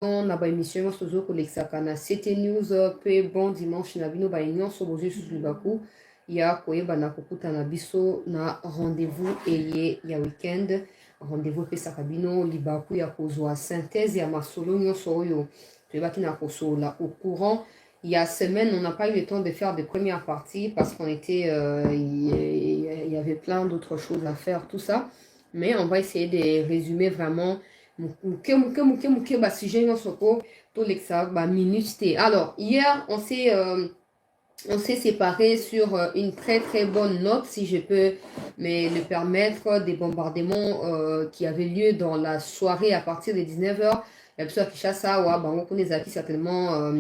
On a émission sozo kolexaka na CT News pe bon dimanche na bino ba union so bozo sur Libaku ya koyeba na kokuta na biso na rendez-vous eye ya weekend rendez-vous pe sakabino Libaku ya kozwa synthèse ya masolo nyonso oyo toyebaki na kosola au courant. Il y a semaine, on n'a pas eu le temps de faire des premières parties parce qu'on était, il y avait plein d'autres choses à faire, tout ça. Mais on va essayer de résumer vraiment alors, hier, on s'est séparés sur une très très bonne note, si je peux me le permettre, des bombardements qui avaient lieu dans la soirée à partir de 19h. Il y a Kinshasa, on connaît certainement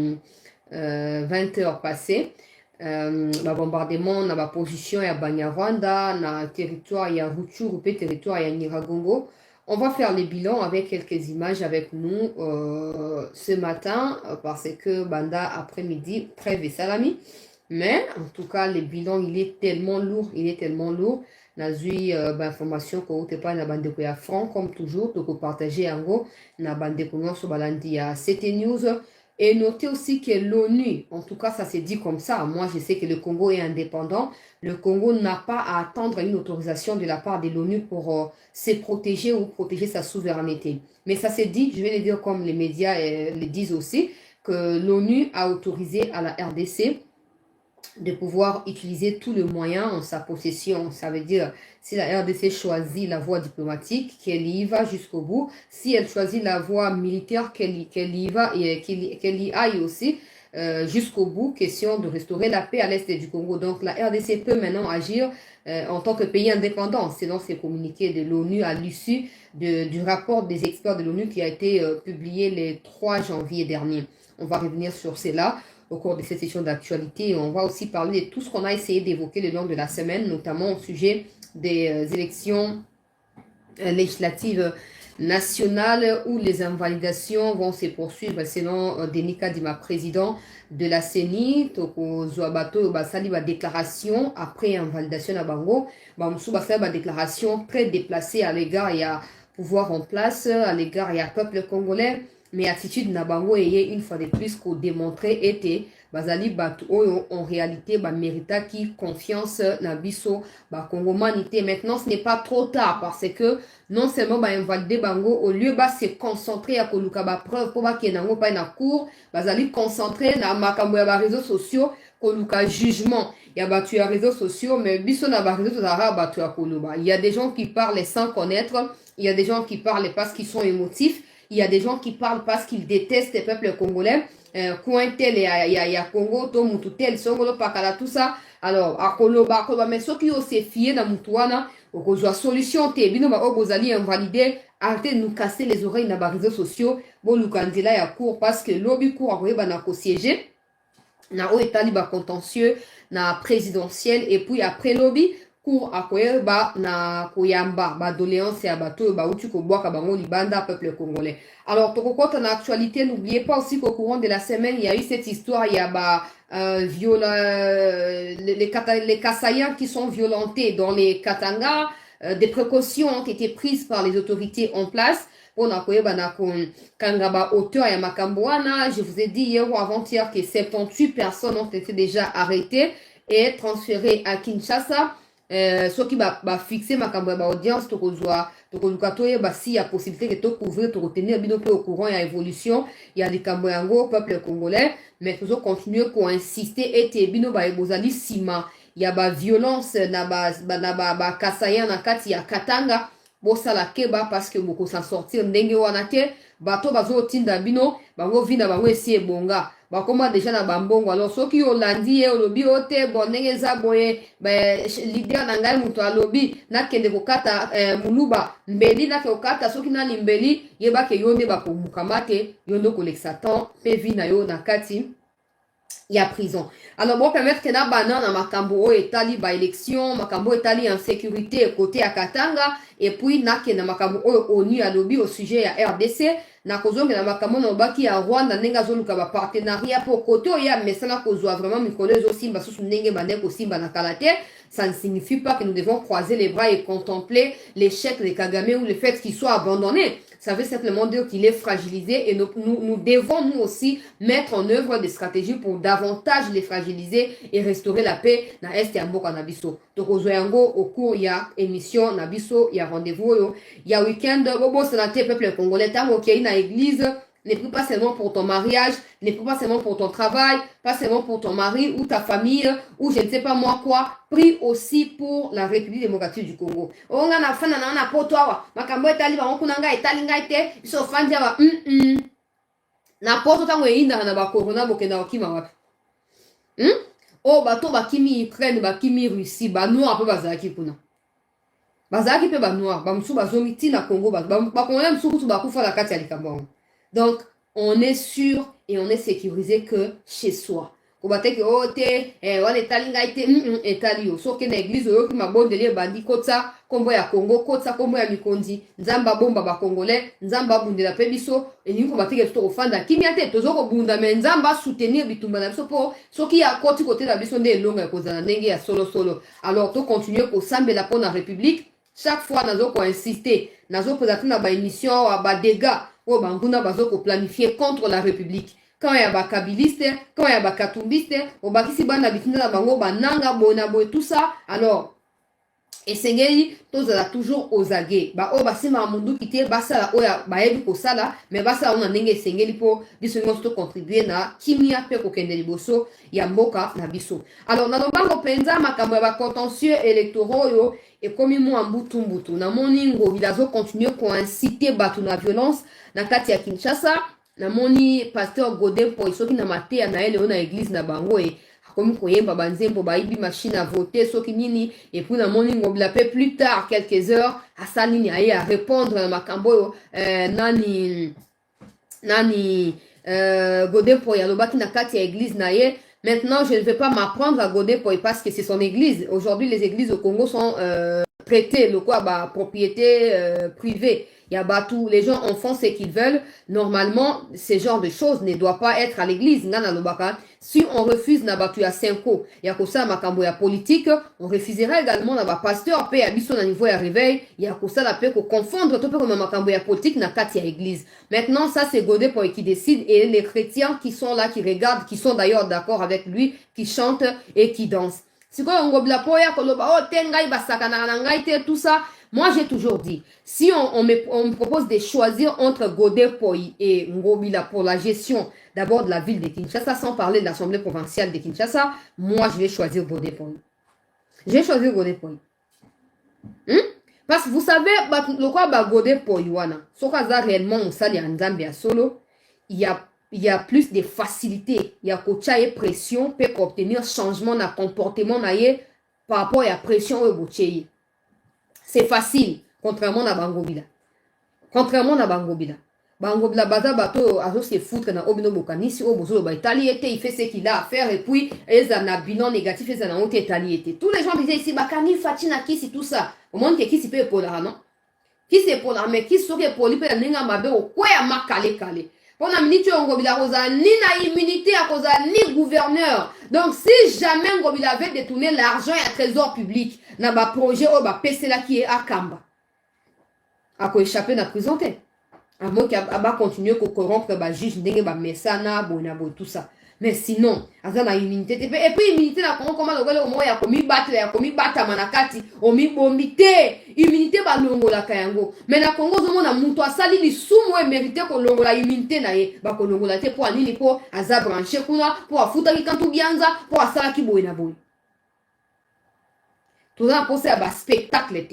20h passées. Bombardement na position ya Banyarwanda, na territoire ya Rutshuru, territoire ya Nyiragongo. On va faire les bilans avec quelques images avec nous ce matin parce que Banda après-midi trêve et salami. Mais en tout cas, le bilan il est tellement lourd, Nazui information que vous pas na bande ya franc comme toujours, donc partager en gros na bande sur balandi ya CT News. Et notez aussi que l'ONU, en tout cas ça s'est dit comme ça, moi je sais que le Congo est indépendant, le Congo n'a pas à attendre une autorisation de la part de l'ONU pour se protéger ou protéger sa souveraineté. Mais ça s'est dit, je vais le dire comme les médias le disent aussi, que l'ONU a autorisé à la RDC de pouvoir utiliser tous les moyens en sa possession. Ça veut dire, si la RDC choisit la voie diplomatique, qu'elle y va jusqu'au bout. Si elle choisit la voie militaire, qu'elle y va et qu'elle y aille aussi jusqu'au bout. Question de restaurer la paix à l'est du Congo. Donc la RDC peut maintenant agir en tant que pays indépendant, selon ces communiqués de l'ONU à l'issue du rapport des experts de l'ONU qui a été publié le 3 janvier dernier. On va revenir sur cela au cours de cette session d'actualité. On va aussi parler de tout ce qu'on a essayé d'évoquer le long de la semaine, notamment au sujet des élections législatives nationales où les invalidations vont se poursuivre selon Denis Kadima, président de la CENI. Toko Zouabato basali ba déclaration après invalidation à Bango. Bamsou basali ba déclaration très déplacée à l'égard il y a pouvoir en place, à l'égard il y a peuple congolais. Mais attitude na bango eye une fois de plus qu'on démontrait était bazali batu oyo en réalité ba mérita qui confiance na biso ba congomanité. Maintenant ce n'est pas trop tard parce que non seulement ba invalider bango au lieu ba se concentrer à koluka ba preuve pour ba kenango pa na cour bazali concentrer na makambo ya ba réseaux sociaux koluka jugement ya batu ya réseaux sociaux mais biso na ba réseaux sociaux batu ya koluba. Il y a des gens qui parlent sans connaître, il y a des gens qui parlent parce qu'ils sont émotifs. Il y a des gens qui parlent parce qu'ils détestent le peuple congolais. Coin tel, il y a Congo, Tomutu tel, Songolo, Pakala, tout ça. Alors, Akoloba, mais ceux qui ont se fié dans Moutouana, au solution, Bino, Obozali, invalidé, arrêtez de nous casser les oreilles dans les réseaux sociaux. Bon, Lukandila, il y a cours parce que lobby court, vous voyez, na siéger. Na o état libre contentieux, na présidentiel, et puis après lobby, cour akoye ba na koyamba ba doléance ya bato ba uti ko boaka bango libanda peuple congolais. Alors toko kota na actualité, n'oubliez pas aussi qu'au courant de la semaine il y a eu cette histoire, il y a les Kasaïens qui sont violentés dans les Katanga. Des précautions ont été prises par les autorités en place. On a Kangaba auteur ya Makamboana. Je vous ai dit hier ou avant-hier que 78 personnes ont été déjà arrêtées et transférées à Kinshasa. Ceux qui va fixer ma audience to kozwa to kolukatoye si ya possibilité que to couvrir to retenir bino peu au courant il y a évolution il y a des kamboyango peuple congolais mais toujours continuer pour insister et bino ba ebozali sima il y a violence na ba kasaya na kati ya Katanga bosala keba parce que beaucoup s'en sortir ndenge wana te bato bazo tinda bino bango vina bango esi ebonga bakoma déjà na bambongo. Alors ceux qui ont landi au lobby ote bonenge za boye leader na ngai muto alobi na kende kokata muluba mbeli na kokata soki na limbeli yeba ke yonde bakomukamate yondo kolexatan pe vina yo na kati ya prison. Alors bon permettre que na banana makambo etali ba élection makambo etali insécurité côté à Katanga et puis na ke na makambo ONU alobi au sujet ya RDC na kozonga na makambo na baki ya Rwanda nenga zoluka ba partenariat pour côté ya mesana kozwa vraiment mikolezo simba susu ndenge bande ko simba na kalate. Ça ne signifie pas que nous devons croiser les bras et contempler l'échec de Kagame ou le fait qu'il soit abandonné. ça veut simplement dire qu'il est fragilisé et nous devons nous aussi mettre en œuvre des stratégies pour davantage les fragiliser et restaurer la paix dans l'Est et Mboka Nabiso. Donc au cours il y a émission Nabiso, il y a rendez-vous, il y a week-end, c'est la peuple congolais, tant qu'il y a une église. Ne prie pas seulement pour ton mariage, ne prie pas seulement pour ton travail, pas seulement pour ton mari ou ta famille, ou je ne sais pas moi quoi. Prie aussi pour la République démocratique du Congo. On a fait un potoa, makambo etali ba okunanga etali ngaite, iso fanja ba na poto tango inda na ba corona bokenda okima wapi. Oh bato bakimi Ukraine, bakimi Russie, ba noir pe bazaki kuna. Bazaki pe ba noir, ba musu bazongi tina Congo ba Congolais musu kutu bakufa la kati ya likambo. Donc, on est sûr et on est sécurisé que chez soi. On va dire que on est talio. Sauf que l'église qui m'a bon délire bandi kotsa, kombo ya Congo, kotsa kombo ya Mikondi, nzamba bomba ba congolais, nzamba bunde la pebiso, et nous combattre que tout au fond da kimiate, tozo ko bunda mais nzamba soutenir bitumba na biso po, so qui a côté la biso de longa kozana ndenge ya solo. Alors, to continuer ko sambe la pour la République, chaque fois nazo ko insister, nazo présenter na ba émission ba dégâts. Oh, banguna bazoko planifier contre la République. Quand il y a des kabilistes, quand il y a des katumbistes, au bakisi bana bitina bango bananga bonabo et tout ça. Alors, et sengeli tozala toujours aux aguets. Ba o basima mundu kite basala oya baebi ko sala, mais basala on ndenge sengeli po biso nyonso contribuer na kimia pe ko kende liboso ya mboka na biso. Alors na lobango penza makambo ya contentieux électoraux yo et comme moi mbutu na moni Ngobi azo continuer ko inciter batu na violence na kati ya Kinshasa na moni pasteur Godin po isoki na matea na ele na église na bango e comme koyemba banzembo baibi machine à voter soki nini et puis na moni Ngobi la pe plus tard quelques heures asali ni aye à répondre na makambo nani Godin po ya lobaki na kati ya église na ye. Maintenant, je ne vais pas m'apprendre à Godin po parce que c'est son église. Aujourd'hui, les églises au Congo sont prêtées, le quoi, bah, propriété privée. Il y a tout, les gens en font ce qu'ils veulent. Normalement, ce genre de choses ne doit pas être à l'église. Si on refuse Nabatu à 5 ans, il y a que ça, makambo ya politique, on refuserait également Naba pasteur, paix à bisson à niveau ya réveil, il y a que ça, la paix qu'on confondre, tout comme makambo ya politique, na kati ya église. Maintenant, ça, c'est Godin pour qui décide, et les chrétiens qui sont là, qui regardent, qui sont d'ailleurs d'accord avec lui, qui chantent et qui dansent. C'est quoi, on gobla poya, koloba, oh, tengai, basakana, nangai, tout ça. Moi, j'ai toujours dit, si on me propose de choisir entre Godin Poi et Ngobila pour la gestion d'abord de la ville de Kinshasa, sans parler de l'Assemblée provinciale de Kinshasa, moi, je vais choisir Godin Poi. Je vais choisir Godin Poi. Parce que vous savez, le quoi Godin Poi, ce qu'on a réellement au sein de Nzambe solo, il y a plus de facilité, il y a coacha et pression pour obtenir changement de comportement par rapport à la pression au boutché. C'est facile, contrairement à Bangobila. Bangobila baza bato azo se foutre na obino bokani si obozo ba Italie était il fait ce qu'il a à faire et puis ils en a bilan négatif ils en ont Italie était. Tous les gens disaient ici bakani fatina kisi tout ça. Au monde que qui se peut pour la non. Qui c'est pour la mais qui serait pour lui pe ninga mabe o kwa ya makale kale. Pona minute Ngobila koza ni na immunité à cause ni gouverneur. Donc si jamais Ngobila avait détourné l'argent et le trésor public na ba projet o ba PC là qui est à Kamba. A ko échapper na prison té. À moins qu'il va continuer à corrompre le juge, tout ça. Mais sinon, il y a une immunité. Et puis, l'immunité, comment on a commis battre, manakati, on a commis immunité, la kayango. Mais na Congo, on a monté à sali, les sous-mots mérité qu'on a immunité, pour aller pour aza branché, pour afouta qui kantou bianza, pour asala ki boy na boy. Tout ça, pour ça, spectacle.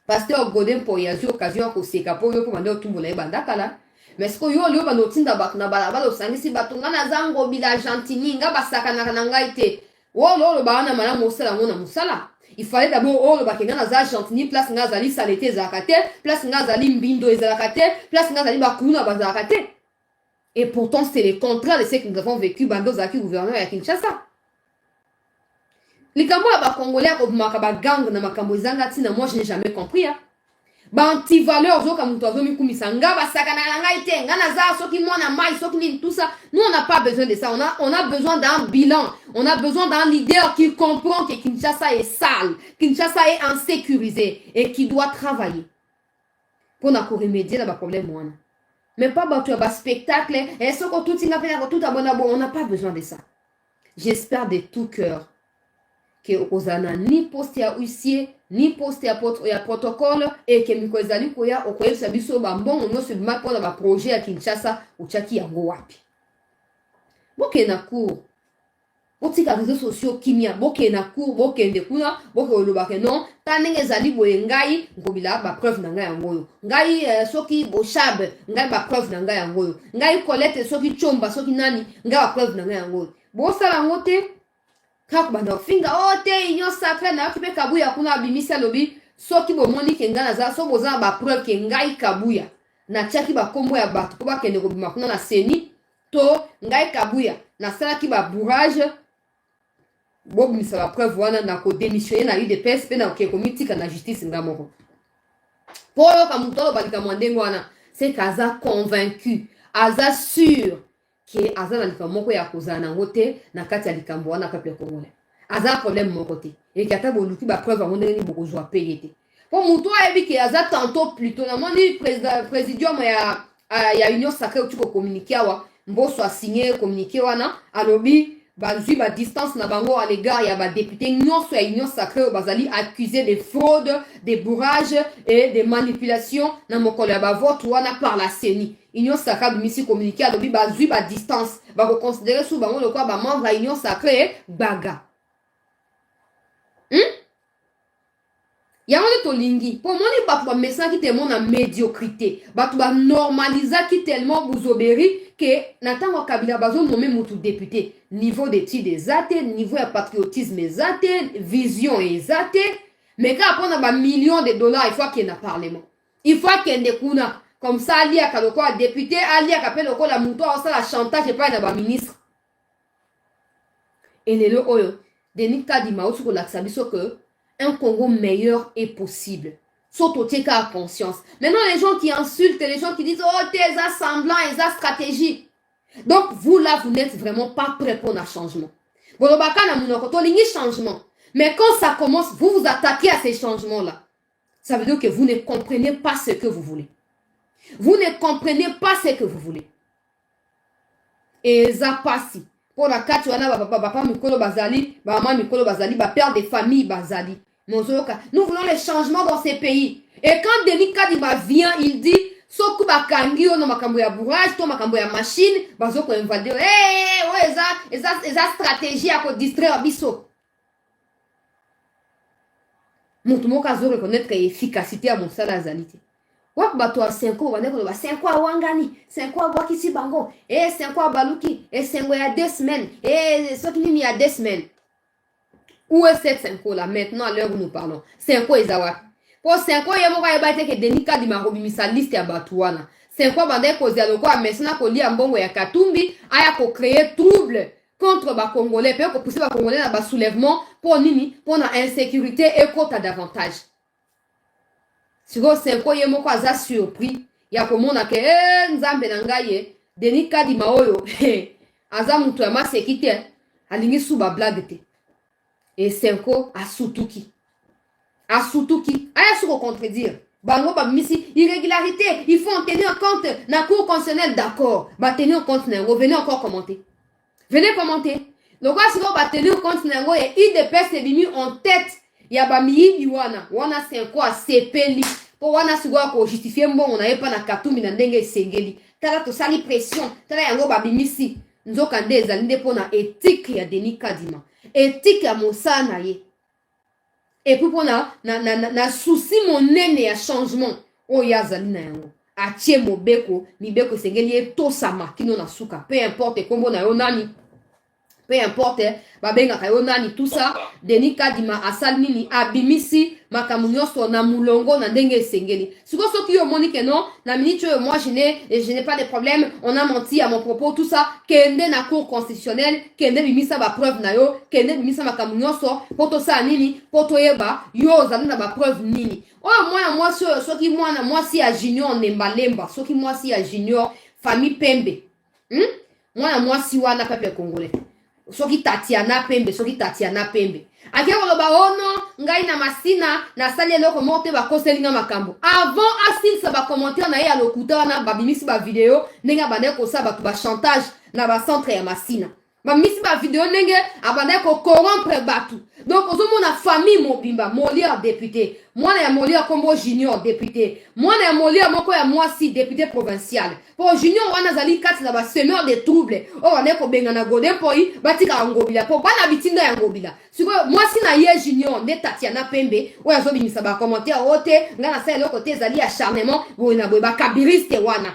Pasteur Godin po yazi occasion ko seka po yo ko mande otumbola ebandaka la mais ce que yo lio bano tinda batu na balabala osangisi batu ngana zango bila gentini nga basaka na ngai te wo lo bana mala mosala ngona musala il fallait d'abord o lo bakenga na za gentini place nga zali salete zakate place nga zali mbindo ezakate place nga zali bakuna bazakate et pourtant c'est le contraire de ce que nous avons vécu bando zaki gouverneur ya Kinshasa. Les Congolais gang na makambo zanga tina moi je n'ai jamais compris anti valeur zo kamuto mi kumisanga basaka na ngai te ngana za soki mwana mai soki tout ça nous on n'a pas besoin de ça on a besoin d'un bilan on a besoin d'un leader qui comprend que Kinshasa est sale Kinshasa est insécurisé et qui doit travailler pour na remédier na ba problème wana. Mais pas battu à spectacle et ce que tout tout on n'a pas besoin de ça. J'espère de tout cœur que ozana ni poste ya huissier ni poste ya protocole et que miko ezali koya okoyebisa biso bambongo nyonso bima mpona baprojet ya Kinshasa otiaki yango wapi. Boke na cour botika réseaux sociaux kimia boke na cour bokende kuna boke olobake non ta ndenge ezali boye ngai ngobila bapreuve na ngai yango oyo ngai soki Boshab ngai bapreuve na ngai yango oyo ngai Colette soki Chomba soki nani ngai bapreuve na ngai yango oyo bosala yango te kaka banda ofinga te union sacrée na yoki mpe Kabuya kuna abimisi alobi soki bomoni ke ngai naza so bozala bapreuve ke ngai Kabuya natiaki bakombo ya bato po bakende kobima kuna na seni to ngai Kabuya nasalaki babourrage bobimisa bapreuve wana na kodémissionner na UDPS mpe na okeko mitika na justice nga moko po oyoka moto aloba likambo ndenge wana c'est qu'aza convaincu aza sûr ke aza na likambo moko ya kozala nango te na kati ya likambo wana peuple congolais aza problème moko te eke ata boluki bapreuve yango ndenge nini bokozwa pe ye te po moto ayebi ke aza tantôt plutôt namoni présidium ya union sacrée oti kokommunike awa mboso asigne communiqué wana alobi bazwi ba distance na bango à l'égard ya ba député nyonso ya union sacrée bazali accusé de fraude, de bourrage et de manipulation na mokolo ya ba vote wana par la CENI. Union sacrée bimisi communiqué alobi bazwi ba distance ba ko considérer sous bango lokwa ba membre ya union sacrée baga. Yango tolingi po moni bato ba message ki tellement na médiocrité bato ba normaliser ki tellement buzoberi que natango Kabila bazo nommé mutu député niveau d'études ezate niveau ya patriotisme ezate vision ezate mais quand apona ba millions de dollars il faut qu'il y ait un parlement il faut qu'il y ait kuna comme ça ali akaloko a député ali akapel loko la mutu a ça la chantage pas na ba ministre et lelo oyo Denis Kadima osu ko laksa biso que un Congo meilleur est possible. Surtout à conscience. Maintenant, les gens qui insultent, les gens qui disent, oh, t'es assemblant, t'es stratégie. Donc, vous là, vous n'êtes vraiment pas prêts pour un changement. Vous changement. Mais quand ça commence, vous vous attaquez à ces changements-là. Ça veut dire que vous ne comprenez pas ce que vous voulez. Vous ne comprenez pas ce que vous voulez. Et ça passe. Pour la carte, papa Mikolo Bazali, maman Mikolo Bazali, père de famille Bazali. Nous voulons les changements dans ces pays. Et quand Denis Kadima vient, il dit Soku bakangi ono makambo ya bourrage, to makambo ya machine, bazoko invader. Eza stratégie à ko distraire biso. Mutu moka zo reconnaître efficacité à mon sala zalite. Wak bato a 5 ans, wane ko ba 5 ans wangani, 5 ans wakisi bango, 5 ans baluki, 5 ans ya 2 semaines, soki nini ya 2 semaines. Où est cette 5 ans là maintenant à l'heure où nous parlons? 5 ans ezawaki. Pour 5 ans, il y a un peu de Denis Kadima sa liste à Batouana. 5 ans, il y a un peu de Katumbi, a créé trouble contre les Congolais, pour pousser les Congolais à soulèvement, pour insécurité et contre davantage. Si vous 5 ans, il y a un peu surpris. Il y a un peu de Denis Kadima, Azamutu ama sekite, alingi suba blague. Et 5 ans, à Soutouki. À Soutouki, aya se contredire. Bango ba misi irrégularité, il faut en tenir compte. Na cour constitutionnelle d'accord, ba tenir compte nengo, venez encore commenter. Venez commenter. Donc si vous ba tenir compte nengo et IDPS bimi en tête, ya ba mi wana 5 ans CPLI. Pour wana sigwa ko justifier mbon on a pas na Katumbi na ndenge sengeli. Tala to sali pression, tala yango ba bimisi. Nzoka ndeza ndé pona éthique ya Denis Kadima. Éthique ya mosana ye. Et puis pour na souci mon nene ya changement o ya zali na yango atie mobeko mibeko sengeli to sama kino na suka peu importe kombo na yo nani peu importe babenga kayo nani tout ça Denis Kadima asali nini abimisi makambo nyonso na mulongo na ndenge sengeli siko soki yo moni que non na minute moi je n'ai pas de problème on a menti à mon propos tout ça kende na cour constitutionnelle kende bimisa ba preuve na yo kende bimisa makambo nyonso poto sa nini poto yeba yo zali na ba preuve nini oh moi soki moi si a junior nembalemba soki moi si a junior famille Pembe moi si wana peuple congolais soki Tatiana Pembe Ake koloba oh non, ngai na masina na sali eloko monte ba koselinga makambo. Avant asil sa ba commentaire na ya lokuta na ba bimisi ba video nenga bande ko sa ba tu ba chantage na ba centre ya masina. Ba misi ba video nenge abande ko corrompre batu. Donc ozo mona famille mobimba, Molière député. Moi na ya Molière Kombo Junior député. Moi na ya Molière moko ya Mwasi député provincial. Pour Junior wana zali kati na ba semeur de trouble. Oh wane ko benga na godin poi batika ngobila. Pour bana bitinda ya ngobila. Siko Mwasi na ye Junior ne Tatiana Pembe. Oya zo binisa ba commentaire ote ngana sa eloko te zali acharnement bo na bo ba kabiriste wana.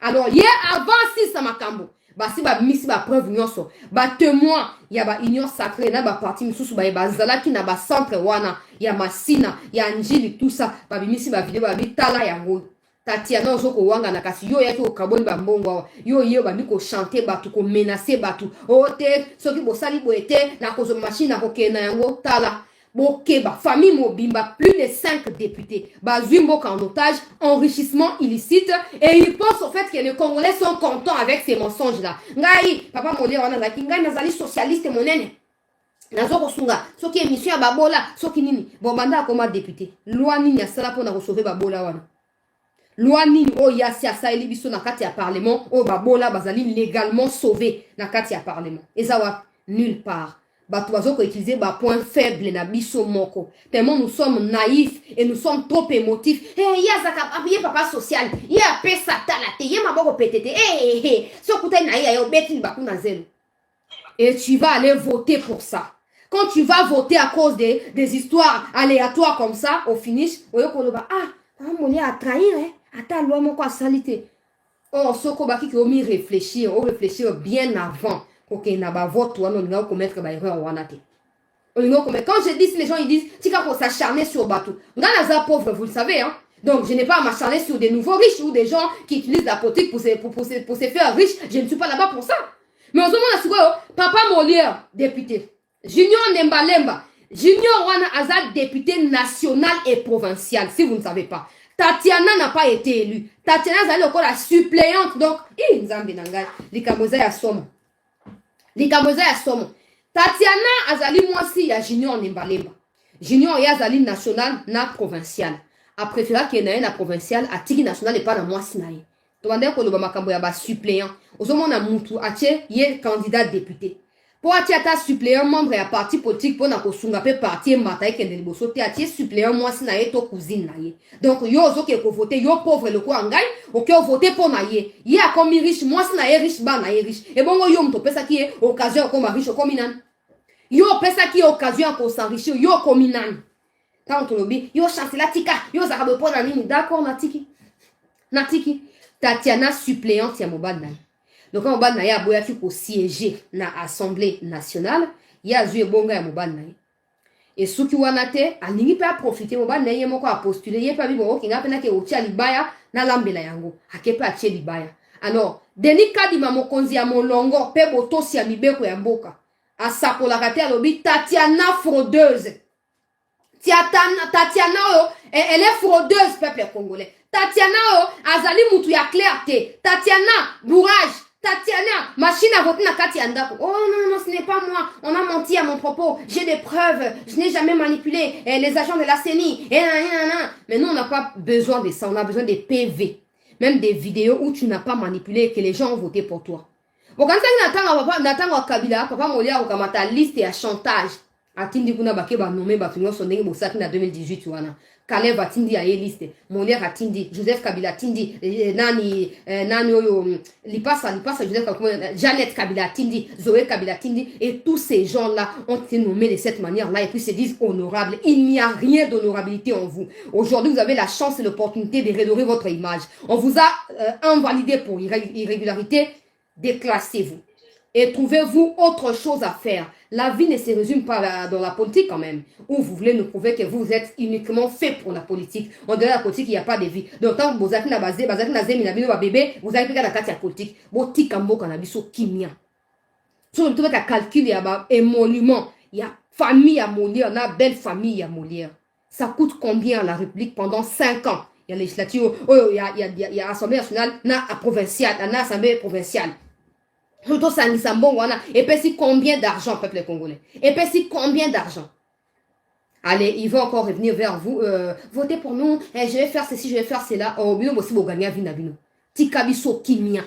Alors hier avant si sa makambo. Bah si ba misi ba preuve nyonso ba témoin ya ba union sacrée na ba parti misusu ba zala ki na ba centre wana ya masina ya njili tout ça ba misi ba video ba bitala yango Tatiana ozoko wanga na kasi yo yaki okaboni ba mbongo yo ba biko chanter batu ko menacer batu ote soki bosali boete na kozo machine na kokena yango tala Bokeba, famille Mobimba, plus de 5 députés. Bazumbo en otage, enrichissement illicite. Et il pense au fait que les Congolais sont contents avec ces mensonges-là. Ngai, papa Molé, on a zaki, ngai nazali socialiste monene. Nazoko sunga, soki émission ya babola, soki nini. Bon, banda akoma député. Loi nini ya sala pona recevoir babola wana. Loi nini o yasi asaili biso na kati ya parlement, o babola bazali légalement sauvé na kati ya parlement. Ezawa, nulle part. Batuazo ko utiliser ba point faible na biso moko. Tellement nous sommes naïfs et nous sommes trop émotifs. Eh ya zaka abiye papa social. Ya pesa tala te ye maboko petete. So kutai na ya yo beti baku na zelo. Et tu vas aller voter pour ça. Quand tu vas voter à cause des histoires aléatoires comme ça, au finish, oyo koloba moni a trahir ata loi moko a salité. Oh soko baki ki omi réfléchir bien avant. Ok, na ba vote wana on va commettre ba erreur wana te. Quand je dis, les gens ils disent tika pour s'acharner sur bateau. Ngana za pauvre, vous le savez hein. Donc je n'ai pas à m'acharner sur des nouveaux riches ou des gens qui utilisent la politique pour se faire riches. Je ne suis pas là-bas pour ça. Mais en ce moment papa Molière député. Junior Nembalemba. Junior wana azad député national et provincial si vous ne savez pas. Tatiana n'a pas été élue. Tatiana zali encore la suppléante. Donc, nzambe nangai likamoza ya somo. Likamoza ya somo. Tatiana azali mwasi ya Junior Nembalemba. Junior ya azali national na provincial. A préféré qu'il y ait na provincial a tiki national et pas na mwasi na ye. Tobande ko loba makambo ya ba suppléant. Ozomo na mutu atie ye candidat député. Pour atie ata suppléant membre ya parti politique pour na ko sunga pe parti mata ekende liboso te atie suppléant mwasi na ye to cousine na ye. Donc yo ozoke ko voter yo pauvre le ko angai, OK voter pour na ye. Ye a comme riche mwasi na ye riche ba na ye riche. Et bongo yo mto pesa ki occasion ko ma riche ko minan. Yo pesa ki occasion ko s'enrichir yo ko minan. Tant lobi yo chancela tika yo zakabe po na nini d'accord natiki. Natiki Tatiana suppléante ya mobad na. Donc quand mobad na ya boya ki ko siéger na Assemblée nationale, ya zue bonga ya mobad na. Et souki wana te alingi pa profiter mobad na ye moko a postuler ye pa bi bongo kinga pena ke otia libaya na lambela yango. Akepe atie libaya. Alors, Denis Kadima mokonzi ya molongo pe botosi ya mibeko ya mboka. Asakola kate alobi Tatiana fraudeuse. Tatiana, elle est fraudeuse, peuple congolais. Tatiana, azali mutu ya clarté. Tatiana, bourrage. Tatiana, machine à voter na Katianda. Oh non, ce n'est pas moi. On a menti à mon propos. J'ai des preuves. Je n'ai jamais manipulé les agents de la CENI. Mais nous, on n'a pas besoin de ça. On a besoin des PV. Même des vidéos où tu n'as pas manipulé et que les gens ont voté pour toi. Bon, quand ça, Nathan Kabila, papa Molia, on a ta liste à chantage. Atindi kuna bake ba nommé ba tunyo sondenge bosaki na 2018 wana. Caleb atindi ya liste. Molière atindi, Joseph Kabila atindi, nani oyo lipasa Joseph Kabila, Jeannette Kabila atindi, Zoé Kabila atindi et tous ces gens-là ont été nommés de cette manière-là et puis se disent honorables. Il n'y a rien d'honorabilité en vous. Aujourd'hui, vous avez la chance et l'opportunité de redorer votre image. On vous a invalidé pour irrégularité, déclassez-vous. Et trouvez-vous autre chose à faire. La vie ne se résume pas dans la politique quand même. Où vous voulez nous prouver que vous êtes uniquement fait pour la politique. En dehors de la politique, il n'y a pas de vie. Donc tant que vous avez na zemi na bino ba bébé, vous avez pris la carte de la politique. Boti kambo kanabiso kimia. Sur le tout ka calcul ya ba émolument, il y a famille à Molière, on a belle famille à Molière. Ça coûte combien à la République pendant 5 ans? Il y a législature, il y a Assemblée nationale, na provinciale, na Assemblée provinciale. Et puis si combien d'argent, peuple congolais? Et puis si combien d'argent? Allez, ils vont encore revenir vers vous. Votez pour nous. Je vais faire ceci, je vais faire cela. Oh, bino, aussi, vous gagnez à vina, bino. Tikabiso kimia.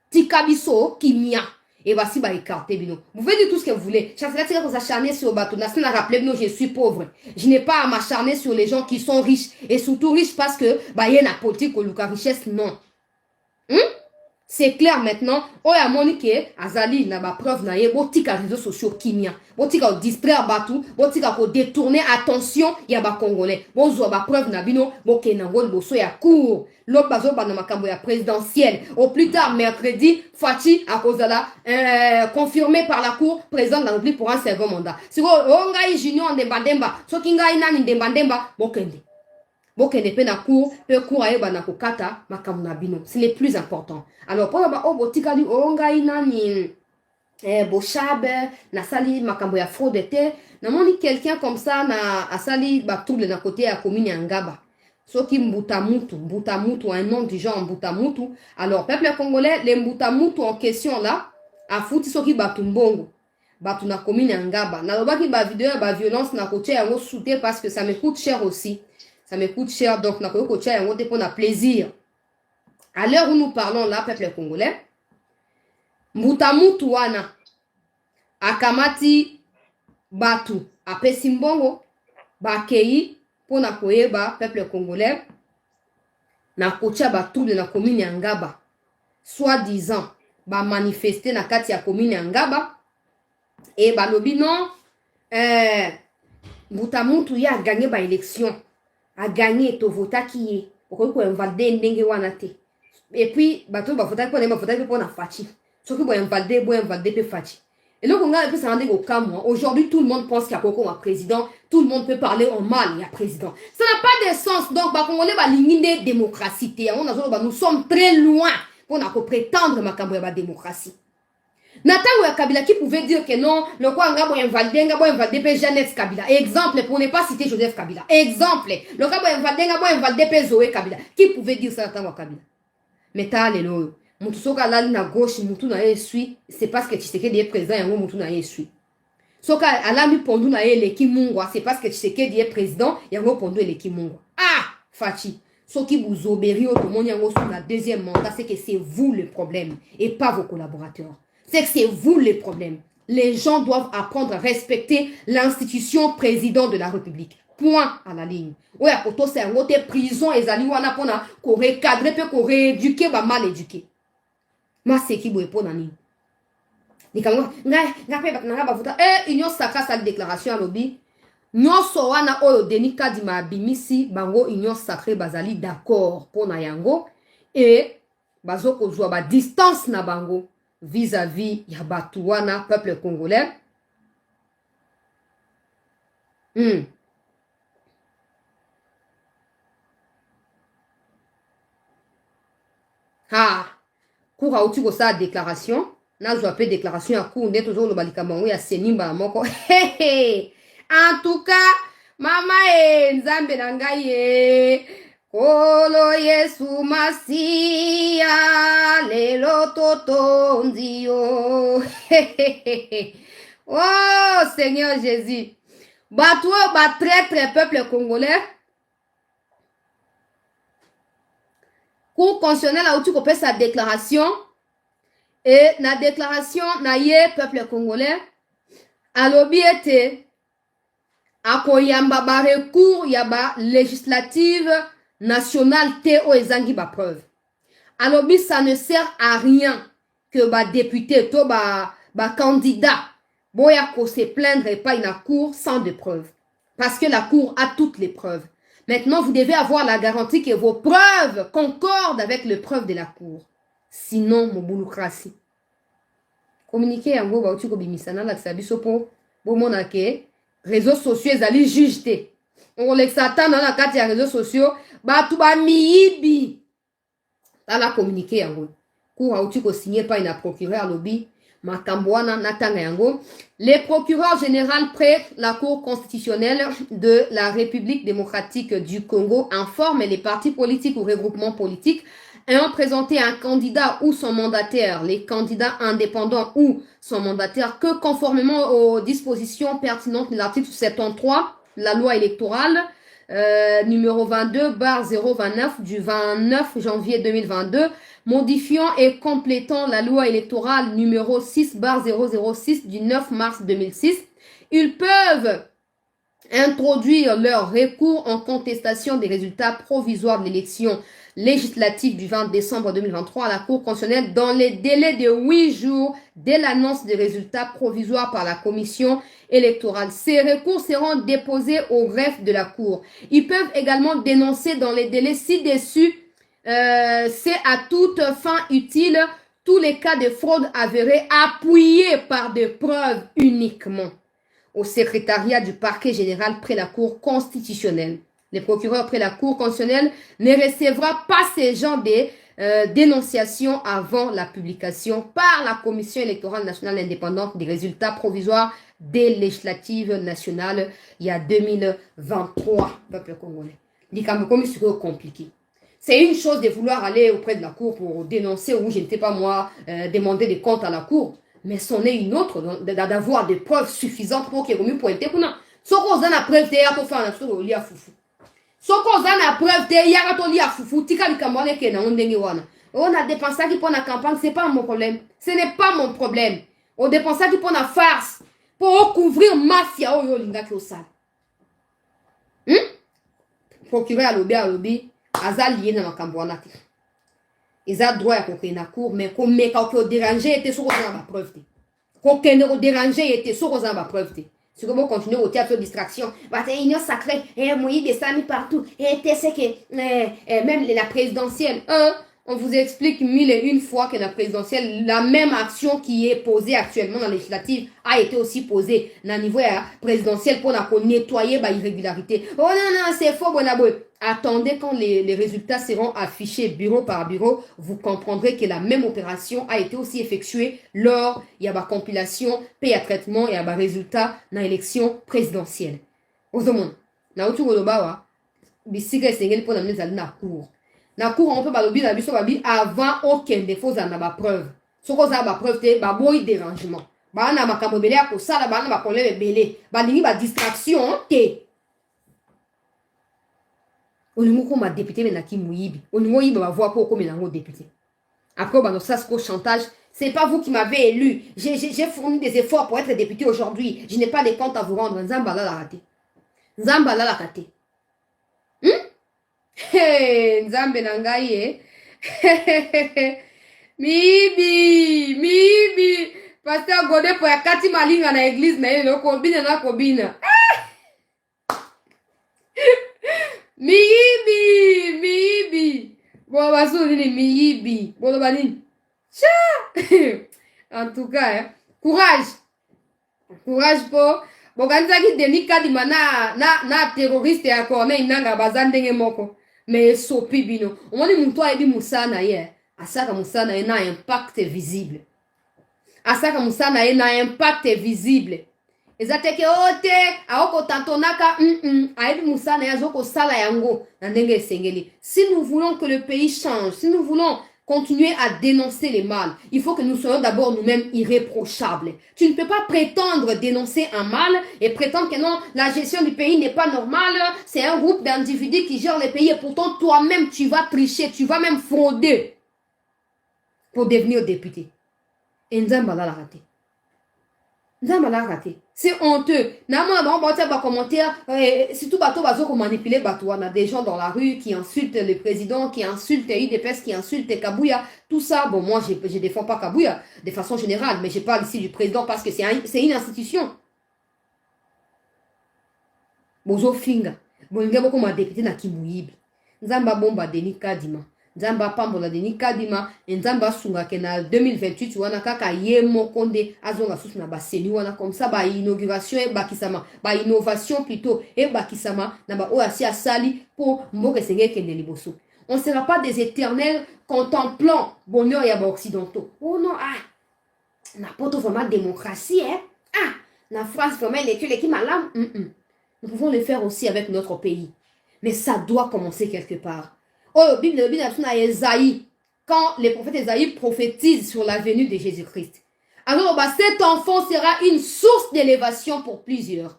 Tikabiso kimia. Et voici, bah, écarté, bino. Vous pouvez dire tout ce que vous voulez. Je sais que vous acharnez sur le bateau. Nassim a rappelé, bino, je suis pauvre. Je n'ai pas à m'acharner sur les gens qui sont riches. Et surtout riches parce que, bah, il y a une politique ou la richesse, non. C'est clair maintenant. Oya monike azali na ba preuve na ye botika réseaux sociaux kimia. Botika distraire batou, botika ko détourner attention ya ba congolais. Bozo ba preuve na bino bokena ngol boso ya cour. Lo bazo ba na makambo ya présidentielle. Au plus tard mercredi, Fachi akozala confirmé par la cour président de la République pour un second mandat. Siko ongai junior ndembandemba, soki ngai nani ndembandemba bokende. Bokende pe na cour, pe cour aye na kokata makambo na bino. C'est le plus important. Alors pour ba o botika di ongai nani bochabe na sali makambo ya fraude te, na moni quelqu'un comme ça na asali ba trouble na côté ya commune ya Ngaba. Soki Mbutamutu, un nom du genre Mbutamutu. Alors peuple congolais, les Mbutamutu en question là, a fouti soki batumbongo. Batu na commune ya Ngaba. Na lobaki ba vidéo ba violence na côté ya souté parce que ça me coûte cher aussi. Ça me coûte cher, donc na koyo tia yango te pona plaisir. À l'heure où nous parlons là, peuple congolais, Mbutamutu wana akamati batu apesi mbongo bakei pona koyeba peuple congolais na kotia batu de la commune ya Ngaba, soi-disant ba manifester na kati ya commune ya Ngaba et balobi non Mbutamutu ya gagné ba élection. A gagné to vota qui est pour ko invalder ndenge wana te et puis bato ba vota ko na vota pe pona Fachi so ki bo invalder pe Fachi et donc on a peut s'en rendre au cas moi aujourd'hui tout le monde pense qu'il y a Koko un président, tout le monde peut parler en mal il y a président, ça n'a pas de sens. Donc ba congolais ba linginde démocratie te nous sommes très loin pour na ko prétendre makambo ya ba démocratie. Natango ya Kabila qui pouvait dire que non, le quoi ngabo invalder pe Jeannette Kabila. Exemple pour ne pas citer Joseph Kabila. Exemple, le ngabo invalder pe Zoé Kabila. Qui pouvait dire ça Natango ya Kabila? Mais ta lelo, mutu soka lali na gauche, mutu na ye suit, c'est parce que Tshisekedi est président yango mutu na ye suit. Soka alami pondu na ye leki mungwa, c'est parce que Tshisekedi est président yango pondu leki mungwa. Ah, Fachi. Soki vous obéri au monde yango sur la deuxième mandat, c'est que c'est vous le problème et pas vos collaborateurs. C'est que c'est vous le problème. Les gens doivent apprendre à respecter l'institution président de la République. Point à la ligne. Oui, à côté, c'est un autre prison et zali wana pona ko recadrer pe ko rééduquer ba mal éduqué. Ma c'est qui boye pona ni. Ni kango ngape bakanga ba vuta union sacra sa déclaration à lobby. Nyonso wana oyo Denis Kadima bimisi bango union sacrée bazali d'accord pona yango et bazoko zwa ba distance na bango vis-à-vis ya Batouana, peuple congolais. Ah, cour a outi sa déclaration. Na zoapé déclaration à cour net toujours le balikamango ya senimba moko. En tout cas, mama nzambe na ngai Kolo Yesu Masia lelo toto ndio. Oh Seigneur Jésus. Batouo ba très peuple congolais. Cour constitutionnelle a outu kopé sa déclaration et na déclaration na ye peuple congolais alobi ete akoyamba ba recours ya ba législative nationale te o ezangi ba preuve. Alobi ça ne sert à rien que ba député to ba candidat boya ko se plaindre et pas une cour sans de preuves parce que la cour a toutes les preuves. Maintenant vous devez avoir la garantie que vos preuves concordent avec les preuves de la cour. Sinon mobulukrasi. Communiquer yango ba utiko bimisana la sabiso po bo monake réseaux sociaux ezali juge te. On les s'attend dans la carte des réseaux sociaux batu ba miibi ala communiquer yango cour auti ko signé par une procureur lobby makambwana natanga yango les procureurs généraux près la cour constitutionnelle de la République démocratique du Congo informent les partis politiques ou regroupements politiques ayant présenté un candidat ou son mandataire, les candidats indépendants ou son mandataire, que conformément aux dispositions pertinentes de l'article 73 la loi électorale numéro 22/029 du 29 janvier 2022, modifiant et complétant la loi électorale numéro 6/006 du 9 mars 2006. Ils peuvent introduire leur recours en contestation des résultats provisoires de l'élection législative du 20 décembre 2023 à la Cour constitutionnelle dans les délais de 8 jours dès l'annonce des résultats provisoires par la Commission électorale. Ces recours seront déposés au greffe de la Cour. Ils peuvent également dénoncer dans les délais ci-dessus, c'est à toute fin utile, tous les cas de fraude avérés appuyés par des preuves uniquement au secrétariat du parquet général près la Cour constitutionnelle. Le procureur près la Cour constitutionnelle ne recevra pas ces genres de dénonciations avant la publication par la Commission électorale nationale indépendante des résultats provisoires des législatives nationales il y a 2023. Peuple congolais. C'est compliqué. C'est une chose de vouloir aller auprès de la Cour pour dénoncer ou je ne sais pas moi, demander des comptes à la Cour. Mais c'en est une autre d'avoir des preuves suffisantes pour qu'il y ait pointer pour nous. Ce qu'on a la preuve, c'est pour faire un truc lié à foufou. Ce qu'on a la preuve, c'est qu'il y a lié à foufou. Tika li kamwane ke na ondenge wana. On a dépensé qui pour la campagne, c'est pas mon problème. Ce n'est pas mon problème. On dépensé qui pour la farce, pour couvrir mafia au yolinga ki osal. Procureur à lobby, azal lié na makambo wana te. Ils ont droit à côté na cour, mais comme quand on déranger était sur la preuve. Quand on déranger était sur la preuve. Si vous continuez au théâtre de distraction, c'est une sacrée, et moyen de ça mis partout, et c'est que même la présidentielle, on vous explique mille et une fois que la présidentielle, la même action qui est posée actuellement dans la législative a été aussi posée dans le niveau présidentiel pour nettoyer l'irrégularité. Oh non, c'est faux, attendez quand les résultats seront affichés bureau par bureau, vous comprendrez que la même opération a été aussi effectuée lors, il y a la compilation, paye à traitement et à la résultat dans l'élection présidentielle. Aux hommes, na utu golobawa, bisiga sengeli pour l'amener dans la cour. Na cour on peut balobi na biso babi avant aucun défaut za na ba preuve. Soko za ba preuve te ba boy dérangement. Ba na makambo belé a ko sala ba na ba problème belé. Ba lingi ba distraction te. Olingo ko ma député mais na ki muyibi. Olingo yiba ba voix pour comme nango député. Après ba no ça ce chantage, c'est pas vous qui m'avez élu. J'ai fourni des efforts pour être député aujourd'hui. Je n'ai pas de compte à vous rendre. Nzamba la raté. Nzamba la raté. Hey, Nzambe nangaye. Mibi. Pasteur Godé pour yakati malinga na église na ye loko bina na kobina. Mibi. Bon, baso nini mibi. Bon, banini. En tout cas, courage pour bokanza ki denika di mana na terroriste ya kone inanga bazandenge moko. Mais sopi bino. Omoni muntu ayebi musana ye. Asaka musana ye na impact visible. Ezateke ote aoko tantonaka ayebi musana ya zoko sala yango na ndenge esengeli. Si nous voulons que le pays change, si nous voulons continuer à dénoncer les mal, il faut que nous soyons d'abord nous-mêmes irréprochables. Tu ne peux pas prétendre dénoncer un mal et prétendre que non, la gestion du pays n'est pas normale, c'est un groupe d'individus qui gèrent le pays et pourtant toi-même tu vas tricher, tu vas même frauder pour devenir député. Et Nzamba la raté. C'est honteux. Commentaire, surtout manipuler des gens dans la rue qui insultent le président, qui insultent UDPS, qui insultent Kabouya. Tout ça, bon, moi, je ne défends pas Kabouya de façon générale, mais je parle ici du président parce que c'est une institution. Bozo Finga. Bon, il y a beaucoup de députés qui sont Nzamba Bomba Denis Kadima. Nzamba pambola Denis Kadima, Nzamba sunga kena 2028 wana kaka ye mokonde azonga susu na baseni wana comme ça ba inauguration et bakisama, ba innovation plutôt et bakisama na ba oasi asali pour mboke senge kende liboso. On ne sera pas des éternels contemplant bonheur ya ba occidentaux. Oh non, na poto vraiment démocratie na France vraiment l'étude qui malam. Nous pouvons le faire aussi avec notre pays. Mais ça doit commencer quelque part. Oh, Bible Esaïe, quand les prophètes Esaïe prophétisent sur la venue de Jésus-Christ. Alors, cet enfant sera une source d'élévation pour plusieurs.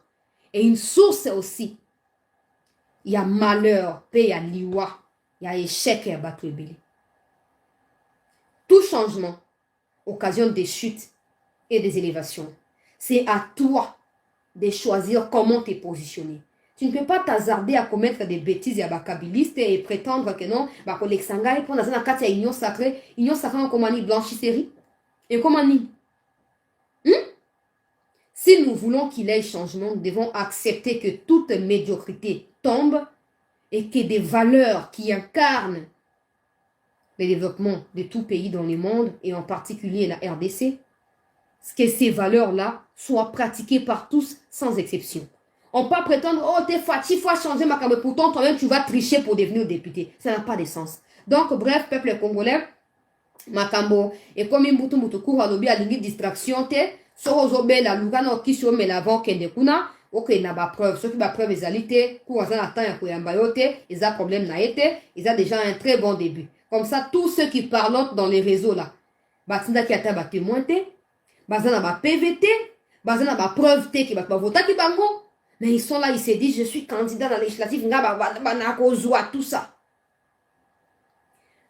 Et une source aussi. Il y a malheur, paix, il y a liwa, il y a échec et abattre le belé. Tout changement occasionne des chutes et des élévations. C'est à toi de choisir comment te positionner. Tu ne peux pas t'hasarder à commettre des bêtises et à bakabiliste et prétendre que non, pour l'exanga et pour la zone de union sacrée en comanie blanchisserie. Et comment ni? Si nous voulons qu'il y ait changement, nous devons accepter que toute médiocrité tombe et que des valeurs qui incarnent le développement de tout pays dans le monde et en particulier la RDC, que ces valeurs-là soient pratiquées par tous sans exception. On ne peut pas prétendre, oh, t'es fatigué, il faut changer ma caméra. Pourtant, toi-même, tu vas tricher pour devenir député. Ça n'a pas de sens. Donc, bref, peuple congolais, Makambo, et comme il moutou moutou court à l'objet à l'ingé distraction, Sorozobe la lugana okisho me l'avant kende kuna, ok na ba preuve, ceux qui ba preuve les alités, courant à temps et koyambayote, ils ont problème na été, ils ont déjà un très bon début. Comme ça, tous ceux qui parlent dans les réseaux là, batinda qui a ba témoin té, bazana ba PVT, bazana ba preuve té qui ba voter qui bango, mais ils sont là, ils se disent je suis candidat dans la législative, nga ba na kozwa tout ça.